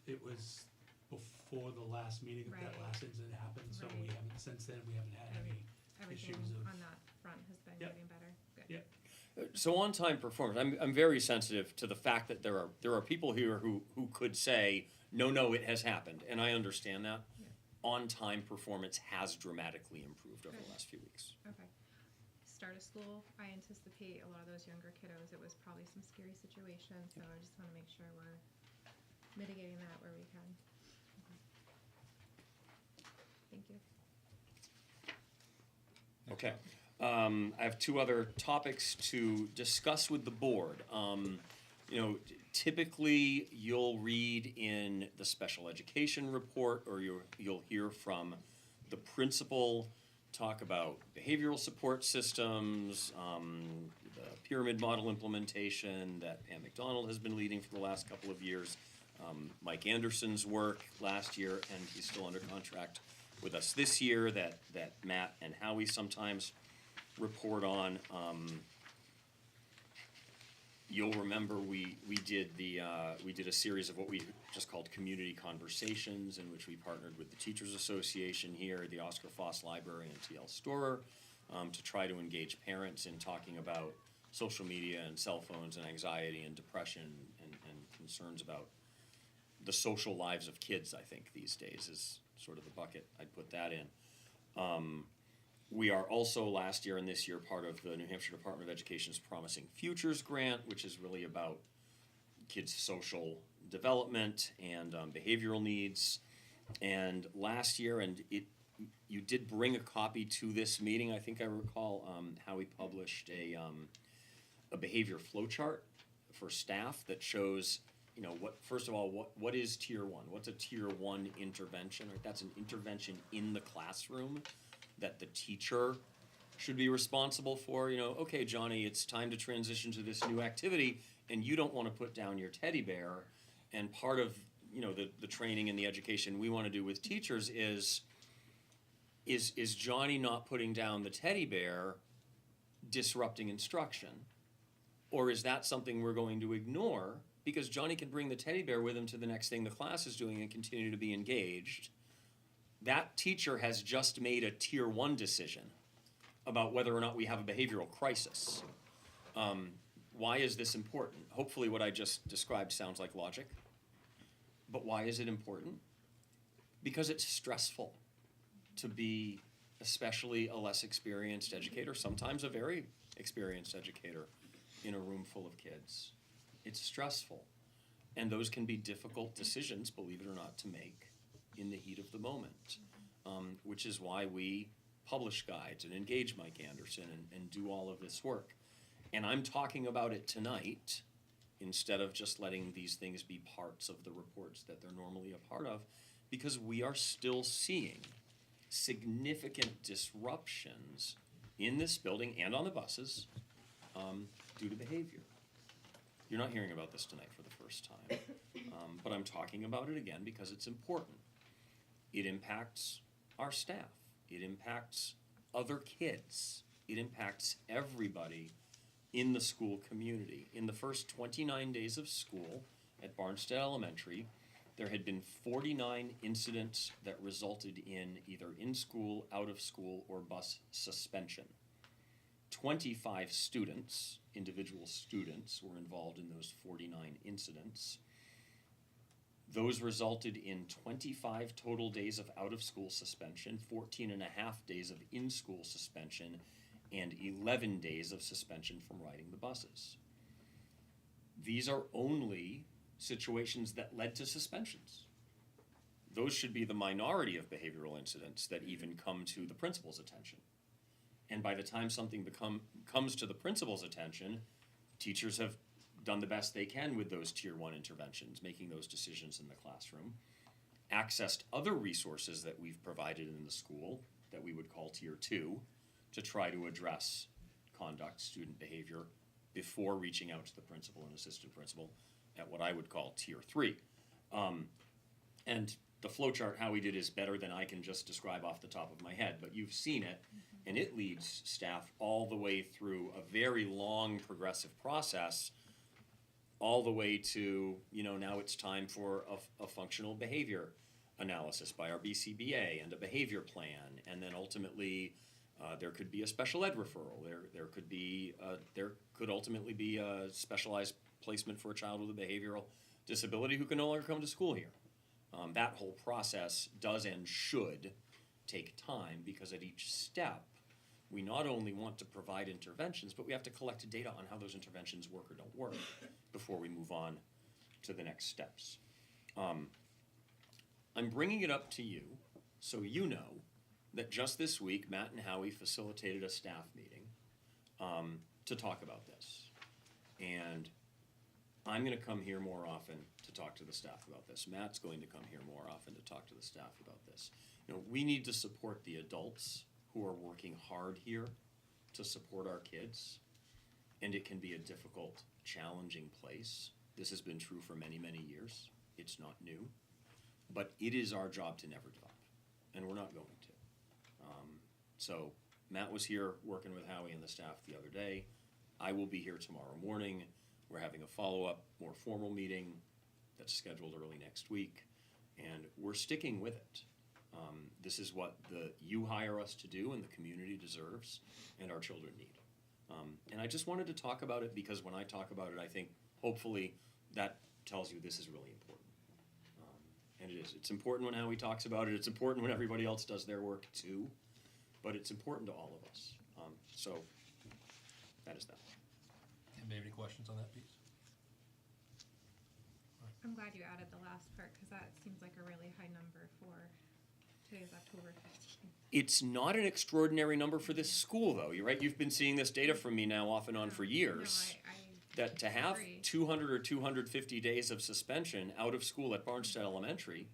It was before the last meeting that Right. last incident happened, so we Right. haven't, since then, we haven't had any Everything issues of. on that front has been Yep. getting better. Good. Yep. So on-time performance, I'm very sensitive to the fact that there are people here who could say, no, it has happened, and I understand that. Yeah. On-time performance has dramatically improved over the Good. last few weeks. Okay. Start of school, I anticipate a lot of those younger kiddos, it was probably some scary situations, so I just wanna make sure we're mitigating that where we can. Okay. Thank you. Okay. I have two other topics to discuss with the board. Typically, you'll read in the special education report, or you'll hear from the principal talk about behavioral support systems, the pyramid model implementation that Pam McDonald has been leading for the last couple of years, Mike Anderson's work last year, and he's still under contract with us this year that Matt and Howie sometimes report on. You'll remember we did a series of what we just called community conversations, in which we partnered with the Teachers Association here, the Oscar Foss Library, and T.L. Storer, to try to engage parents in talking about social media and cell phones and anxiety and depression and concerns about the social lives of kids, I think, these days is sort of the bucket I'd put that in. We are also last year and this year part of the New Hampshire Department of Education's Promising Futures Grant, which is really about kids' social development and behavioral needs. And last year, you did bring a copy to this meeting, I think I recall, how we published a behavior flow chart for staff that shows, first of all, what is tier one? What's a tier one intervention? Right? That's an intervention in the classroom that the teacher should be responsible for. Okay, Johnny, it's time to transition to this new activity, and you don't want to put down your teddy bear. And part of the training and the education we want to do with teachers is Johnny not putting down the teddy bear disrupting instruction, or is that something we're going to ignore because Johnny can bring the teddy bear with him to the next thing the class is doing and continue to be engaged? That teacher has just made a tier one decision about whether or not we have a behavioral crisis. Why is this important? Hopefully what I just described sounds like logic. But why is it important? Because it's stressful to be especially a less experienced educator, sometimes a very experienced educator, in a room full of kids. It's stressful. And those can be difficult decisions, believe it or not, to make in the heat of the moment, which is why we publish guides and engage Mike Anderson and do all of this work. And I'm talking about it tonight instead of just letting these things be parts of the reports that they're normally a part of, because we are still seeing significant disruptions in this building and on the buses due to behavior. You're not hearing about this tonight for the first time, but I'm talking about it again because it's important. It impacts our staff. It impacts other kids. It impacts everybody in the school community. In the first 29 days of school at Barnstead Elementary, there had been 49 incidents that resulted in either in-school, out-of-school, or bus suspension. 25 students, individual students, were involved in those 49 incidents. Those resulted in 25 total days of out-of-school suspension, 14 and a half days of in-school suspension, and 11 days of suspension from riding the buses. These are only situations that led to suspensions. Those should be the minority of behavioral incidents that even come to the principal's attention. And by the time something comes to the principal's attention, teachers have done the best they can with those tier 1 interventions, making those decisions in the classroom, accessed other resources that we've provided in the school that we would call tier 2 to try to address conduct, student behavior, before reaching out to the principal and assistant principal at what I would call tier 3. And the flowchart, how we did, is better than I can just describe off the top of my head, but you've seen it, and it leads staff all the way through a very long progressive process, all the way to, now it's time for a functional behavior analysis by our BCBA and a behavior plan, and then ultimately there could be a special ed referral. There could ultimately be a specialized placement for a child with a behavioral disability who can no longer come to school here. That whole process does and should take time, because at each step, we not only want to provide interventions, but we have to collect data on how those interventions work or don't work before we move on to the next steps. I'm bringing it up to you so you know that just this week, Matt and Howie facilitated a staff meeting to talk about this. And I'm going to come here more often to talk to the staff about this. Matt's going to come here more often to talk to the staff about this. We need to support the adults who are working hard here to support our kids. And it can be a difficult, challenging place. This has been true for many, many years. It's not new. But it is our job to never give up. And we're not going to. So Matt was here working with Howie and the staff the other day. I will be here tomorrow morning. We're having a follow-up, more formal meeting that's scheduled early next week, and we're sticking with it. This is what you hire us to do and the community deserves and our children need. And I just wanted to talk about it because when I talk about it, I think hopefully that tells you this is really important. And it is. It's important when Howie talks about it. It's important when everybody else does their work too. But it's important to all of us. So that is that. Anybody have any questions on that piece? I'm glad you added the last part, because that seems like a really high number for today's October 15th. It's not an extraordinary number for this school, though. You're right. You've been seeing this data from me now off and on for years. No, that to have agree. 200 or 250 days of suspension out of school at Barnstead Elementary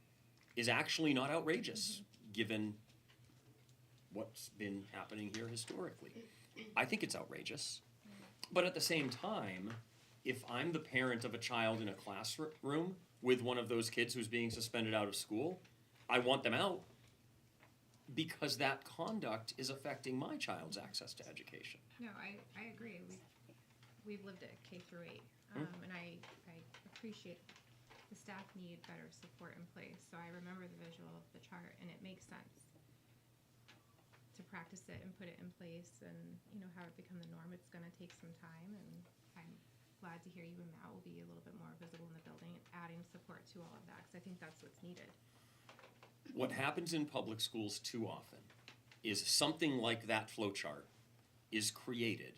is actually not outrageous, given what's been happening here historically. I think it's outrageous. But at the same time, if I'm the parent of a child in a classroom with one of those kids who's being suspended out of school, I want them out because that conduct is affecting my child's access to education. No, I agree. We've lived it K through 8, and I appreciate the staff need better support in place. So I remember the visual of the chart, and it makes sense to practice it and put it in place, and have it become the norm. It's going to take some time, and I'm glad to hear you and Matt will be a little bit more visible in the building, adding support to all of that, because I think that's what's needed. What happens in public schools too often is something like that flowchart is created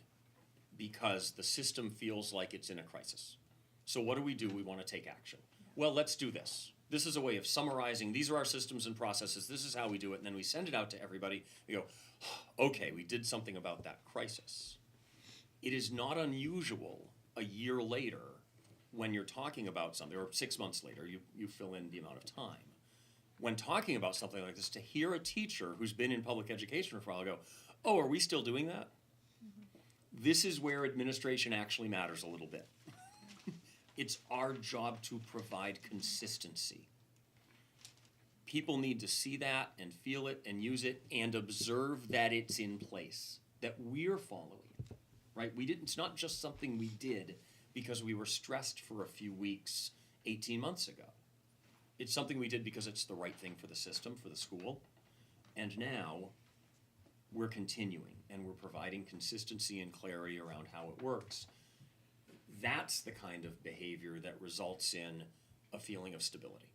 because the system feels like it's in a crisis. So what do? We want to take action. Well, let's do this. This is a way of summarizing, these are our systems and processes, this is how we do it, and then we send it out to everybody. We go, okay, we did something about that crisis. It is not unusual a year later when you're talking about something, or 6 months later, you fill in the amount of time. When talking about something like this, to hear a teacher who's been in public education for a while go, oh, are we still doing that? Mm-hmm. This is where administration actually matters a little bit. It's our job to provide consistency. People need to see that and feel it and use it and observe that it's in place, that we're following it, right? It's not just something we did because we were stressed for a few weeks 18 months ago. It's something we did because it's the right thing for the system, for the school. And now we're continuing and we're providing consistency and clarity around how it works. That's the kind of behavior that results in a feeling of stability.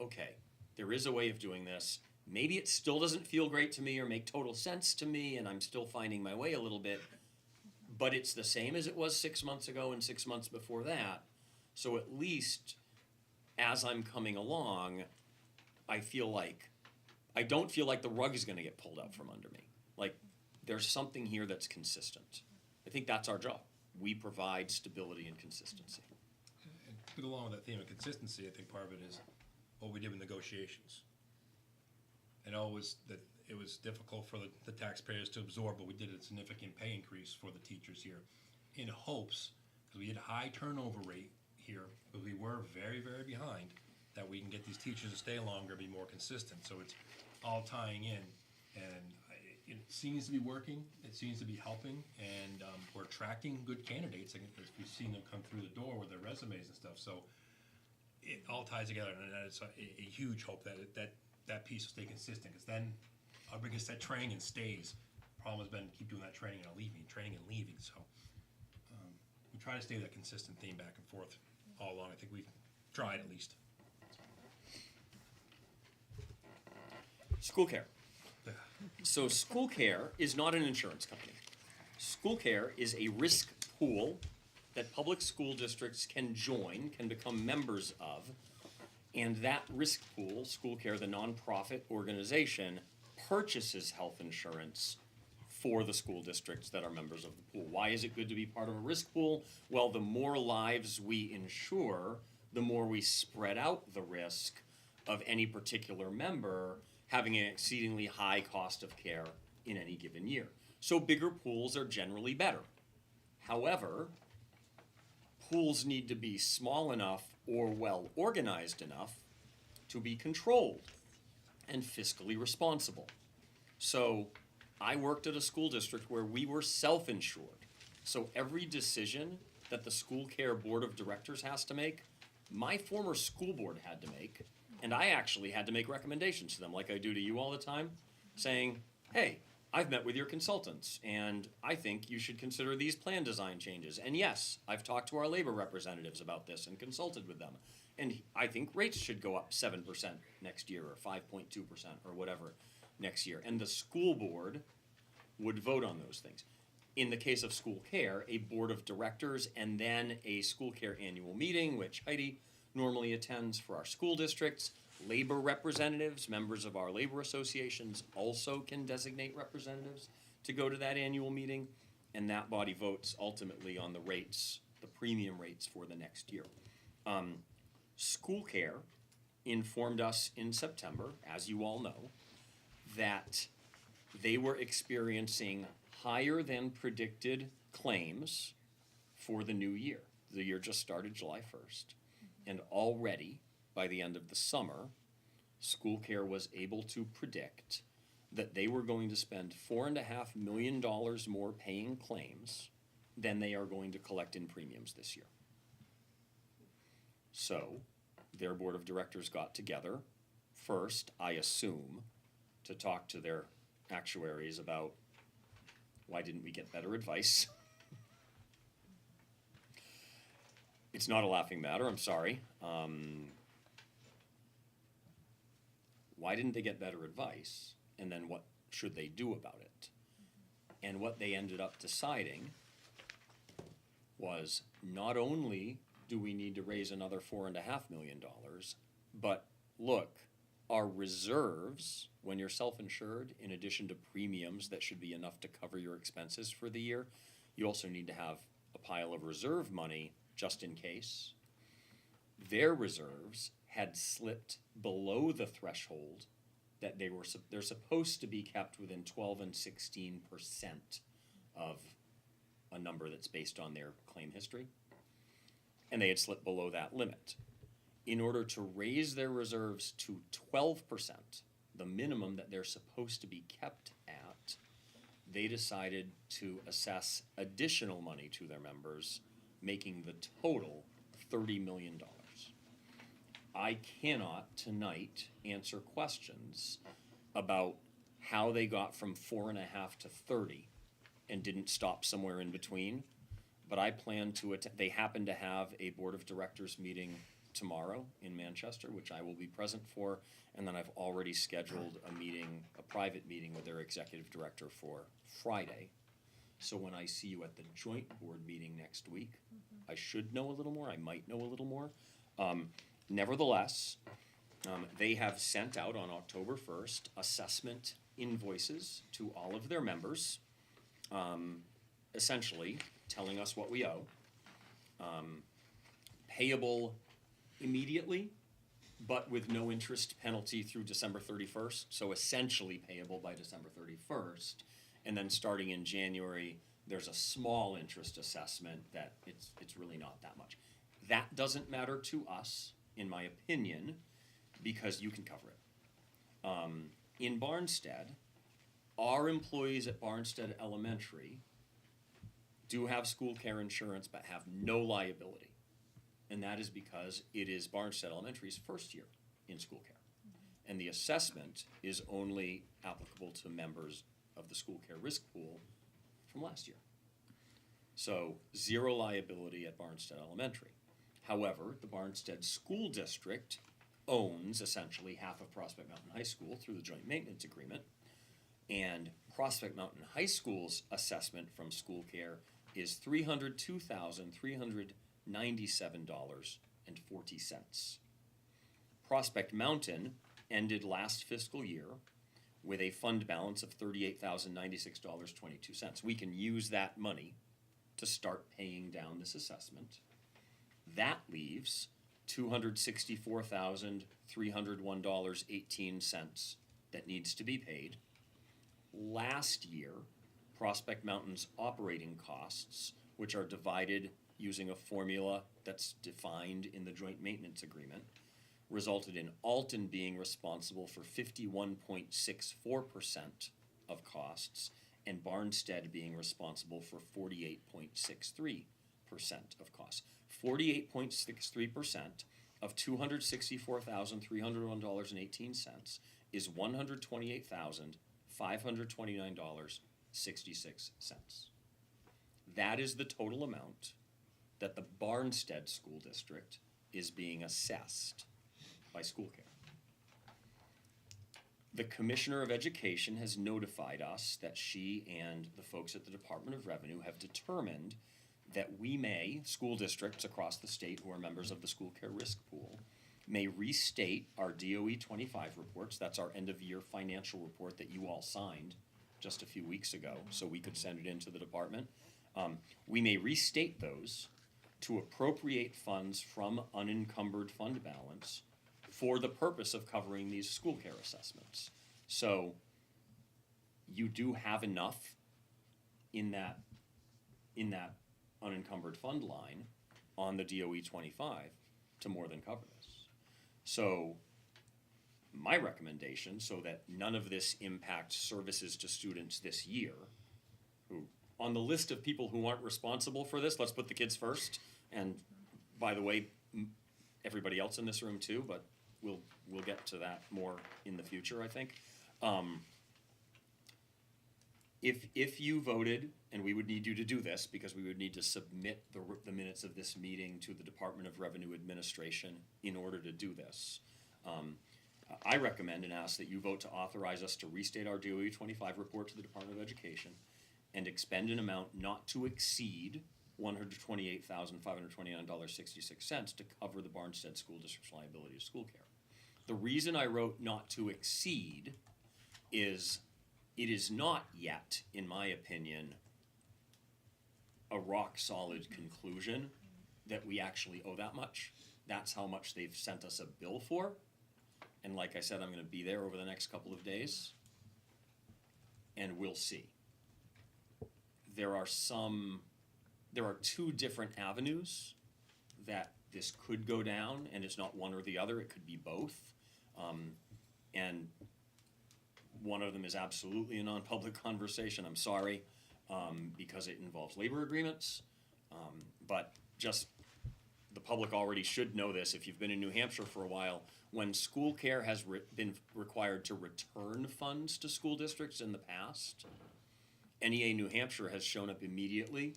Okay, there is a way of doing this. Maybe it still doesn't feel great to me or make total sense to me, and I'm still finding my way a little bit, but it's the same as it was 6 months ago and 6 months before that. So at least as I'm coming along, I don't feel like the rug is going to get pulled out from under me. Like, there's something here that's consistent. I think that's our job. We provide stability and consistency. And along with that theme of consistency, I think part of it is what we did with negotiations. And always that it was difficult for the taxpayers to absorb, but we did a significant pay increase for the teachers here in hopes, because we had a high turnover rate here, but we were very, very behind, that we can get these teachers to stay longer, be more consistent. So it's all tying in, and it seems to be working. It seems to be helping, and we're attracting good candidates. We've seen them come through the door with their resumes and stuff. So it all ties together, and it's a huge hope that piece will stay consistent. Because then our biggest set training stays. Problem has been keep doing that training and leaving. So we try to stay with that consistent theme back and forth all along. I think we've tried at least. School care. So school care is not an insurance company. School care is a risk pool that public school districts can join, can become members of, and that risk pool, school care, the nonprofit organization, purchases health insurance for the school districts that are members of the pool. Why is it good to be part of a risk pool? Well, the more lives we insure, the more we spread out the risk of any particular member having an exceedingly high cost of care in any given year. So bigger pools are generally better. However, pools need to be small enough or well organized enough to be controlled and fiscally responsible. So I worked at a school district where we were self-insured. So every decision that the school care board of directors has to make, my former school board had to make, and I actually had to make recommendations to them, like I do to you all the time, saying, hey, I've met with your consultants, and I think you should consider these plan design changes. And yes, I've talked to our labor representatives about this and consulted with them. And I think rates should go up 7% next year, or 5.2%, or whatever next year. And the school board would vote on those things. In the case of school care, a board of directors and then a school care annual meeting, which Heidi normally attends for our school districts. Labor representatives, members of our labor associations, also can designate representatives to go to that annual meeting, and that body votes ultimately on the rates, the premium rates for the next year. School care informed us in September, as you all know, that they were experiencing higher than predicted claims for the new year. The year just started July 1st. And already, by the end of the summer, school care was able to predict that they were going to spend $4.5 million more paying claims than they are going to collect in premiums this year. So, their board of directors got together, first, I assume, to talk to their actuaries about why didn't we get better advice. It's not a laughing matter, I'm sorry. Why didn't they get better advice? And then what should they do about it? And what they ended up deciding was not only do we need to raise another $4.5 million, but look, our reserves, when you're self-insured, in addition to premiums that should be enough to cover your expenses for the year, you also need to have a pile of reserve money just in case. Their reserves had slipped below the threshold that they're supposed to be kept within 12 and 16% of a number that's based on their claim history. And they had slipped below that limit. In order to raise their reserves to 12%, the minimum that they're supposed to be kept at, they decided to assess additional money to their members, making the total $30 million. I cannot tonight answer questions about how they got from 4.5 to 30 and didn't stop somewhere in between. But I plan to they happen to have a board of directors meeting tomorrow in Manchester, which I will be present for, and then I've already scheduled a private meeting with their executive director for Friday. So when I see you at the joint board meeting next week, I should know a little more, I might know a little more. Nevertheless, they have sent out on October 1st assessment invoices to all of their members, essentially telling us what we owe. Payable immediately, but with no interest penalty through December 31st, so essentially payable by December 31st. And then starting in January, there's a small interest assessment that it's really not that much. That doesn't matter to us, in my opinion, because you can cover it. In Barnstead, our employees at Barnstead Elementary do have school care insurance but have no liability. And that is because it is Barnstead Elementary's first year in school care. And the assessment is only applicable to members of the school care risk pool from last year. So 0 liability at Barnstead Elementary. However, the Barnstead School District owns essentially half of Prospect Mountain High School through the joint maintenance agreement. And Prospect Mountain High School's assessment from school care is $302,397.40. Prospect Mountain ended last fiscal year with a fund balance of $38,096.22. We can use that money to start paying down this assessment. That leaves $264,301.18 that needs to be paid. Last year, Prospect Mountain's operating costs, which are divided using a formula that's defined in the joint maintenance agreement, resulted in Alton being responsible for 51.64% of costs and Barnstead being responsible for 48.63% of costs. 48.63% of $264,301.18 is $128,529.66. That is the total amount that the Barnstead School District is being assessed by school care. The Commissioner of Education has notified us that she and the folks at the Department of Revenue have determined that we may, school districts across the state who are members of the school care risk pool, may restate our DOE 25 reports. That's our end of year financial report that you all signed just a few weeks ago, so we could send it into the department. We may restate those to appropriate funds from unencumbered fund balance for the purpose of covering these school care assessments. So you do have enough in that unencumbered fund line on the DOE 25 to more than cover this. So my recommendation, so that none of this impacts services to students this year, who, on the list of people who aren't responsible for this, let's put the kids first, and by the way, everybody else in this room too, but we'll get to that more in the future, I think. If you voted, and we would need you to do this because we would need to submit the minutes of this meeting to the Department of Revenue Administration in order to do this. I recommend and ask that you vote to authorize us to restate our DOE 25 report to the Department of Education and expend an amount not to exceed $128,529.66 to cover the Barnstead School District's liability to school care. The reason I wrote not to exceed is it is not yet, in my opinion, a rock-solid conclusion that we actually owe that much. That's how much they've sent us a bill for. And like I said, I'm going to be there over the next couple of days, and we'll see. There are two different avenues that this could go down, and it's not one or the other, it could be both. And one of them is absolutely a non-public conversation, I'm sorry, because it involves labor agreements. But just the public already should know this if you've been in New Hampshire for a while, when school care has been required to return funds to school districts in the past, NEA New Hampshire has shown up immediately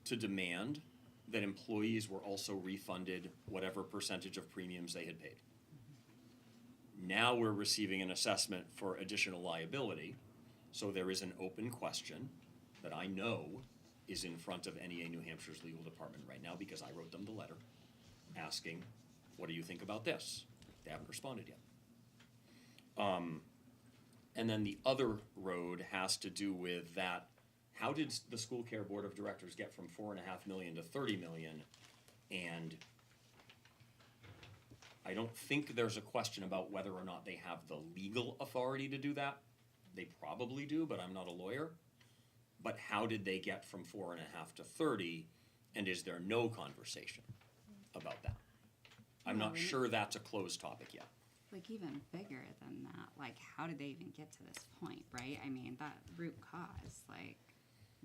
to demand that employees were also refunded whatever percentage of premiums they had paid. Now we're receiving an assessment for additional liability, so there is an open question that I know is in front of NEA New Hampshire's legal department right now because I wrote them the letter asking, what do you think about this? They haven't responded yet. And then the other road has to do with that, how did the school care board of directors get from $4.5 million to $30 million? And I don't think there's a question about whether or not they have the legal authority to do that. They probably do, but I'm not a lawyer. But how did they get from 4.5 to 30? And is there no conversation about that? I'm not sure that's a closed topic yet. Like even bigger than that, like how did they even get to this point, right? I mean, that root cause, like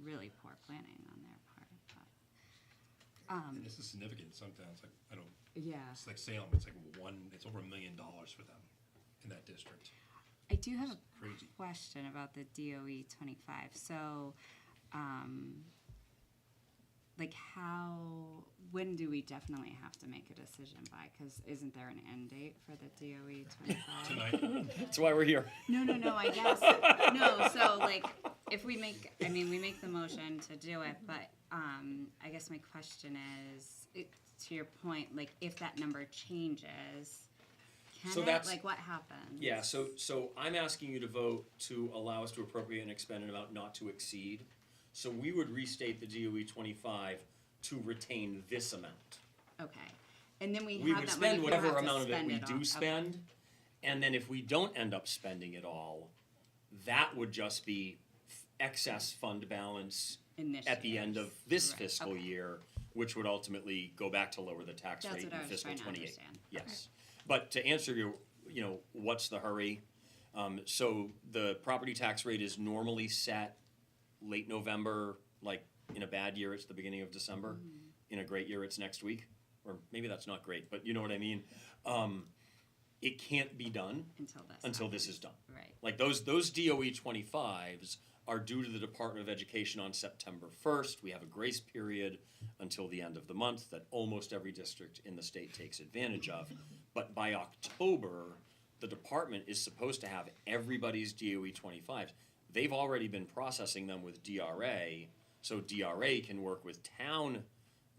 really poor planning on their part. And this is significant sometimes, like, I don't, Yeah. it's like Salem, it's like it's over $1 million for them in that district. I do have It's a crazy. question about the DOE 25. So, like when do we definitely have to make a decision by? Because isn't there an end date for the DOE 25? Tonight, That's why we're here. No, I guess. No, so like, if we make the motion to do it, but, I guess my question is, to your point, like, if that number changes, So can it, that's- like, what happens? Yeah, so I'm asking you to vote to allow us to appropriate and expend an amount not to exceed. So we would restate the DOE 25 to retain this amount. Okay, and then we We have would that money, spend we whatever have to amount of it spend we it all. do Okay. spend, and then if we don't end up spending it all, that would just be excess fund balance In this at the year's. end of this Right, fiscal okay. year, which would ultimately go back to lower the tax That's rate what in I was fiscal trying to 28. understand. Yes, but to answer your, what's the hurry? So the property tax rate is normally set late November, like in a bad year, it's the beginning of December. In a great year, it's next week, or maybe that's not great, but you know what I mean? It can't be done until this is done. Right. Like those DOE 25s are due to the Department of Education on September 1st. We have a grace period until the end of the month that almost every district in the state takes advantage of. But by October, the department is supposed to have everybody's DOE 25s. They've already been processing them with DRA, so DRA can work with town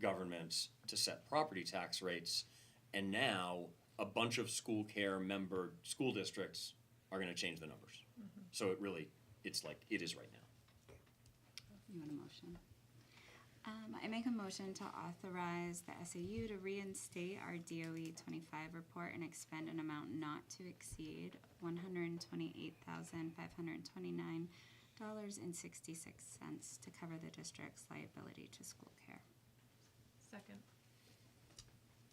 governments to set property tax rates. And now a bunch of school care member school districts are gonna change the numbers. So it's like it is right now. You want a motion? I make a motion to authorize the SAU to reinstate our DOE 25 report and expend an amount not to exceed $128,529.66 to cover the district's liability to school care. Second.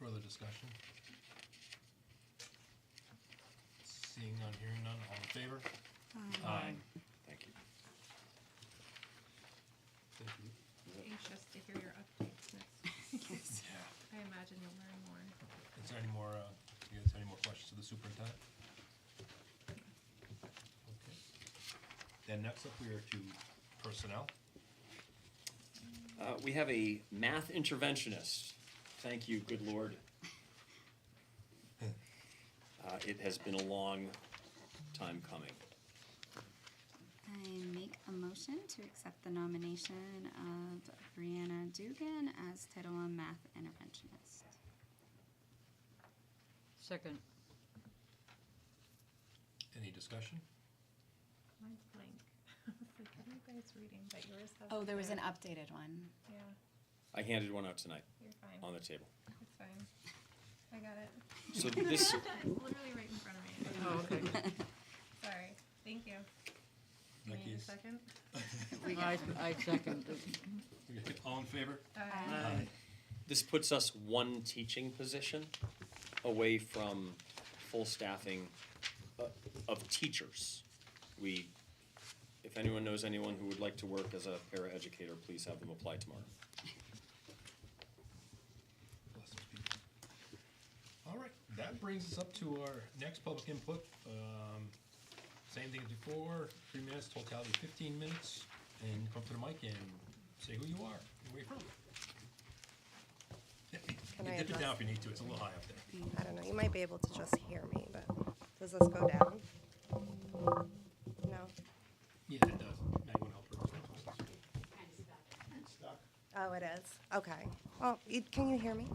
further discussion? Seeing none, hearing none, all in favor? Aye. Thank you. Thank you. Anxious to hear your updates next week. Yeah. I imagine you'll learn more. Is there any more, you guys have any more questions to the superintendent? Okay. Then next up, we are to personnel. We have a math interventionist. Thank you, good Lord. It has been a long time coming. I make a motion to accept the nomination of Brianna Dugan as Title I Math Interventionist. Second. Any discussion? Mine's blank. I was like, what are you guys reading? But yours has. Oh, the there was an third. updated one. Yeah, I handed one out tonight you're fine. on the table. It's fine. I got it. So this, It's literally right in front of me. Oh, okay. Sorry. Thank you. Do you need a Nikki's. second? I second. All in favor? Aye. this puts us one teaching position away from full staffing of teachers. If anyone knows anyone who would like to work as a paraeducator, please have them apply tomorrow. Bless those that brings us up to our next public input. Same thing as before, 3 minutes, totality 15 minutes, and come to the mic and say who you are and where you're from. Can You I dip it adjust? down if you need to, it's a little high up there. I don't know, you might be able to just hear me, but does this go down? No? Yeah, it does. Now you wanna help her? Oh, it is? Okay. Well, can you hear me?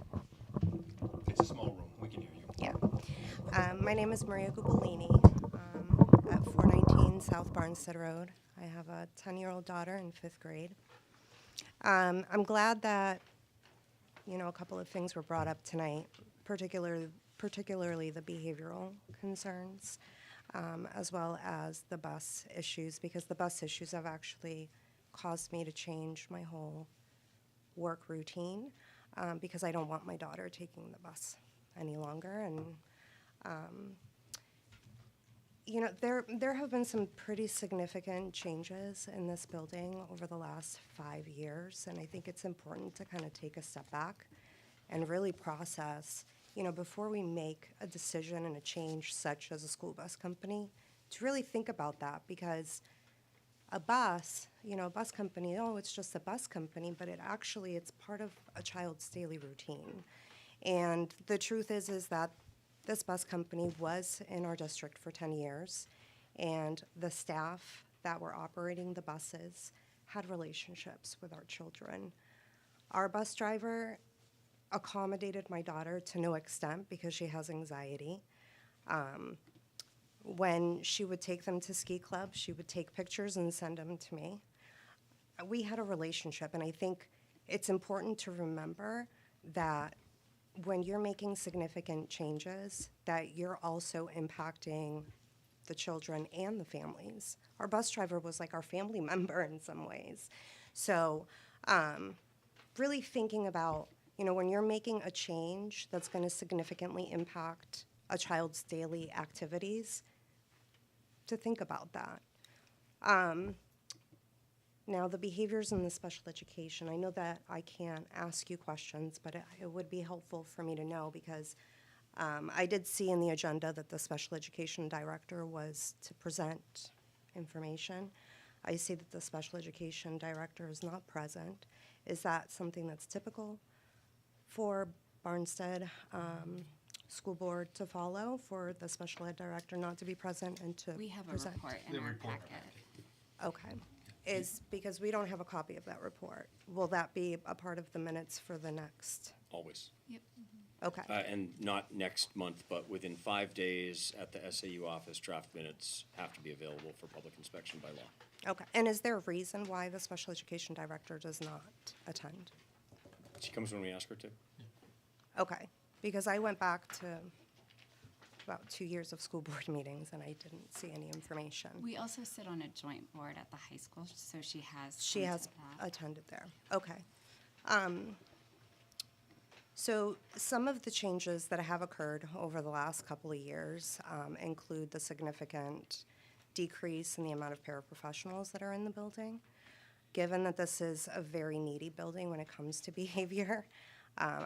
It's a small room, we can hear you. Yeah. My name is Maria Gubalini, at 419 South Barnstead Road. I have a 10-year-old daughter in 5th grade. I'm glad that, a couple of things were brought up tonight, particularly the behavioral concerns, as well as the bus issues, because the bus issues have actually caused me to change my whole work routine, because I don't want my daughter taking the bus any longer. And there have been some pretty significant changes in this building over the last 5 years, and I think it's important to kind of take a step back and really process, before we make a decision and a change such as a school bus company, to really think about that, because a bus company, it's just a bus company, but it's part of a child's daily routine. And the truth is that this bus company was in our district for 10 years, and the staff that were operating the buses had relationships with our children. Our bus driver accommodated my daughter to no extent because she has anxiety. When she would take them to ski club, she would take pictures and send them to me. We had a relationship, and I think it's important to remember that when you're making significant changes, that you're also impacting the children and the families. Our bus driver was like our family member in some ways. So really thinking about, when you're making a change that's going to significantly impact a child's daily activities, to think about that. Now, the behaviors in the special education, I know that I can't ask you questions, but it would be helpful for me to know, because I did see in the agenda that the special education director was to present information. I see that the special education director is not present. Is that something that's typical for Barnstead School Board to follow, for the special ed director not to be present and to We have a present? report in The our report. packet. Okay. Is, because we don't have a copy of that report, will that be a part of the minutes for the next? Always. Okay. And not next month, but within 5 days at the SAU office, draft minutes have to be available for public inspection by law. Okay. And is there a reason why the special education director does not attend? She comes when we ask her to. Okay. Because I went back to about 2 years of school board meetings and I didn't see any information. We also sit on a joint board at the high school, so she has. She come to has that. attended there. Okay. So some of the changes that have occurred over the last couple of years include the significant decrease in the amount of paraprofessionals that are in the building. Given that this is a very needy building when it comes to behavior,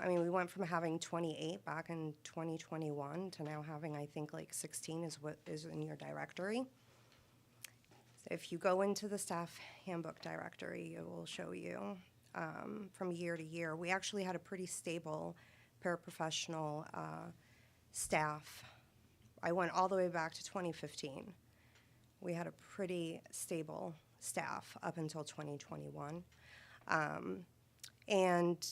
we went from having 28 back in 2021 to now having, I think, like 16 is what is in your directory. So if you go into the staff handbook directory, it will show you from year to year. We actually had a pretty stable paraprofessional staff. I went all the way back to 2015. We had a pretty stable staff up until 2021. And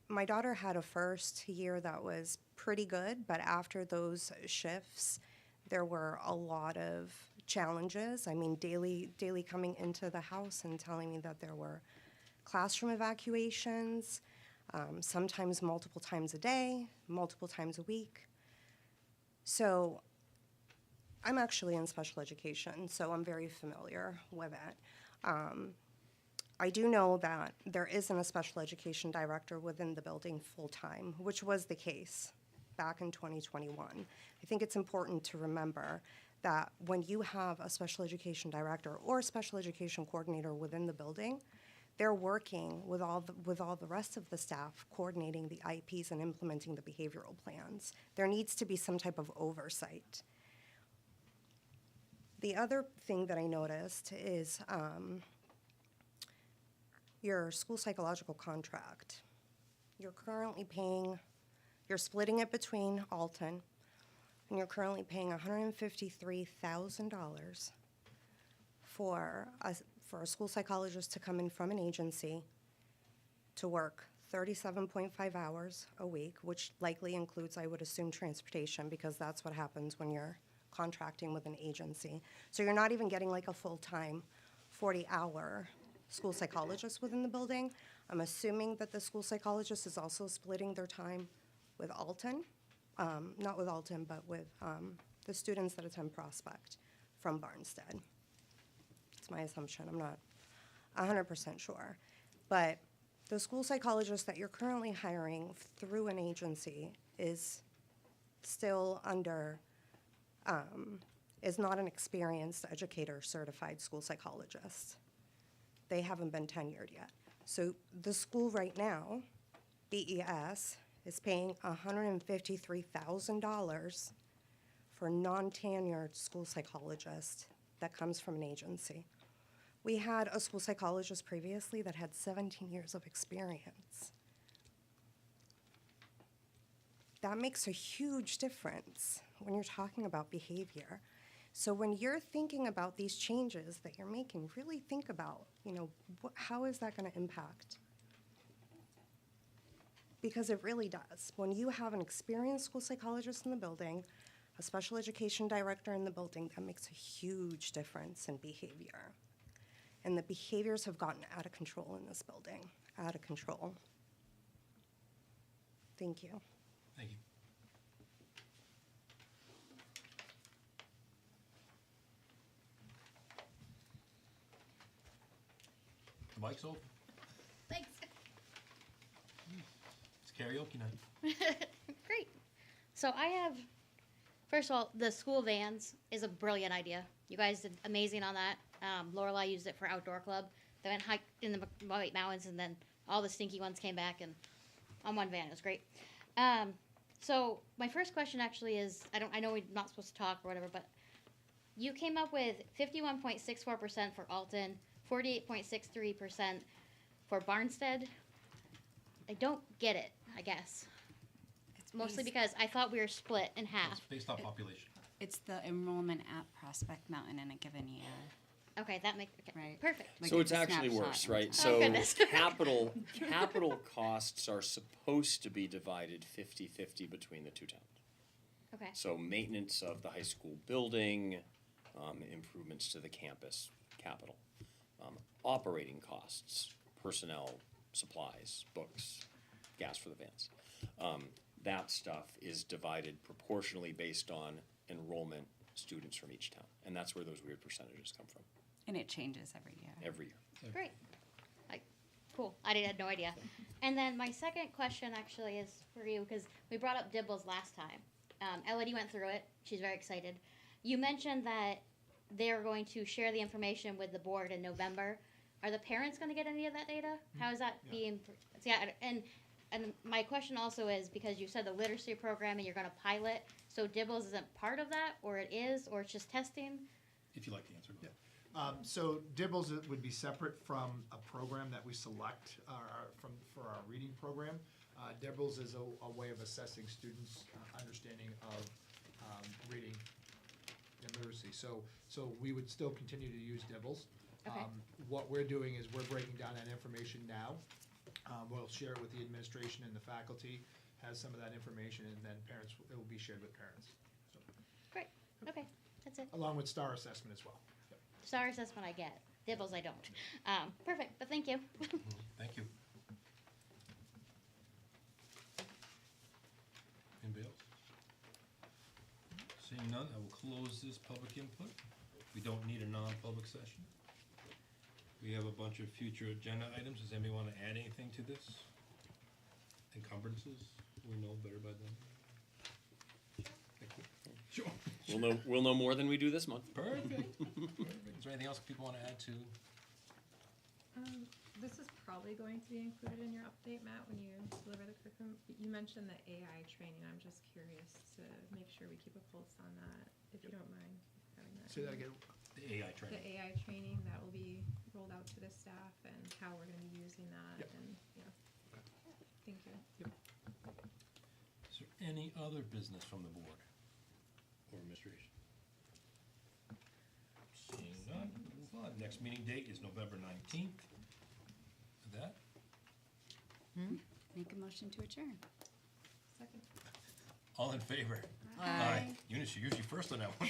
my daughter had a first year that was pretty good, but after those shifts, there were a lot of challenges. Daily coming into the house and telling me that there were classroom evacuations, sometimes multiple times a day, multiple times a week. So I'm actually in special education, so I'm very familiar with it. I do know that there isn't a special education director within the building full-time, which was the case back in 2021. I think it's important to remember that when you have a special education director or a special education coordinator within the building, they're working with all the rest of the staff, coordinating the IEPs and implementing the behavioral plans. There needs to be some type of oversight. The other thing that I noticed is your school psychological contract. You're splitting it between Alton, and you're currently paying $153,000 for a school psychologist to come in from an agency to work 37.5 hours a week, which likely includes, I would assume, transportation, because that's what happens when you're contracting with an agency. So you're not even getting like a full-time 40-hour school psychologist within the building. I'm assuming that the school psychologist is also splitting their time with Alton, not with Alton, but with the students that attend Prospect from Barnstead. It's my assumption. I'm not 100% sure. But the school psychologist that you're currently hiring through an agency is still under, is not an experienced educator certified school psychologist. They haven't been tenured yet. So the school right now, BES, is paying $153,000 for non-tenured school psychologist that comes from an agency. We had a school psychologist previously that had 17 years of experience. That makes a huge difference when you're talking about behavior. So when you're thinking about these changes that you're making, really think about, how is that going to impact? Because it really does. When you have an experienced school psychologist in the building, a special education director in the building, that makes a huge difference in behavior. And the behaviors have gotten out of control in this building, out of control. Thank you. Thank you. The mic's open. Thanks. It's karaoke night. Great. So I have, first of all, the school vans is a brilliant idea. You guys did amazing on that. Lorelai used it for outdoor club. They went hike in the White Mountains, and then all the stinky ones came back and on one van. It was great. So my first question actually is, I know we're not supposed to talk or whatever, but you came up with 51.64% for Alton, 48.63% for Barnstead. I don't get it, I guess. It's Mostly based- because I thought we were split in It's half. based on population. It's the enrollment at Prospect Mountain in a given year. Okay, that makes, okay, Right. perfect. Like So it's a actually snapshot worse, in right? time. So goodness. capital costs are supposed to be divided 50-50 between the two towns. Okay, So maintenance of the high school building, improvements to the campus, capital. Operating costs, personnel, supplies, books, gas for the vans. That stuff is divided proportionally based on enrollment students from each town. And that's where those weird percentages come from, And it changes every year. every year. great. Cool, I had no idea. And then my second question actually is for you, because we brought up Dibbles last time. Elodie went through it, she's very excited. You mentioned that they're going to share the information with the board in November. Are the parents gonna get any of that data? How is that being, and my question also is, because you said the literacy program and you're gonna pilot, so Dibbles isn't part of that, or it is, or it's just testing? If you like to answer. Yeah. So Dibbles would be separate from a program that we select for our reading program. Dibbles is a way of assessing students' understanding of reading and literacy. So we would still continue to use Dibbles. Okay. What we're doing is we're breaking down that information now. We'll share it with the administration and the faculty, has some of that information, and then parents, it will be shared with parents. So, Great, okay, that's it. along with STAR assessment as well. Yep. Star assessment I get, Dibbles I don't. Perfect, but thank you. Thank you. Anybody else? Seeing none, I will close this public input. We don't need a non-public session. We have a bunch of future agenda items. Does anybody want to add anything to this? Encumbrances, we know better by then. Sure. We'll know more than we do this month. Perfect. Perfect. Is there anything else people want to add to? this is probably going to be included in your update, Matt, when you deliver the curriculum. You mentioned the AI training. I'm just curious to make sure we keep a pulse on that, if you don't mind having that. Say that again. The AI The training. AI training that will be rolled out to the staff and how we're gonna be using that Yep. and, yeah. Thank you. Is there any other business from the board or administration? Seeing none, we'll move on. Next meeting date is November 19th. With that, Make a motion to adjourn. Second. all in favor? Aye. Eunice, you're usually first on that one.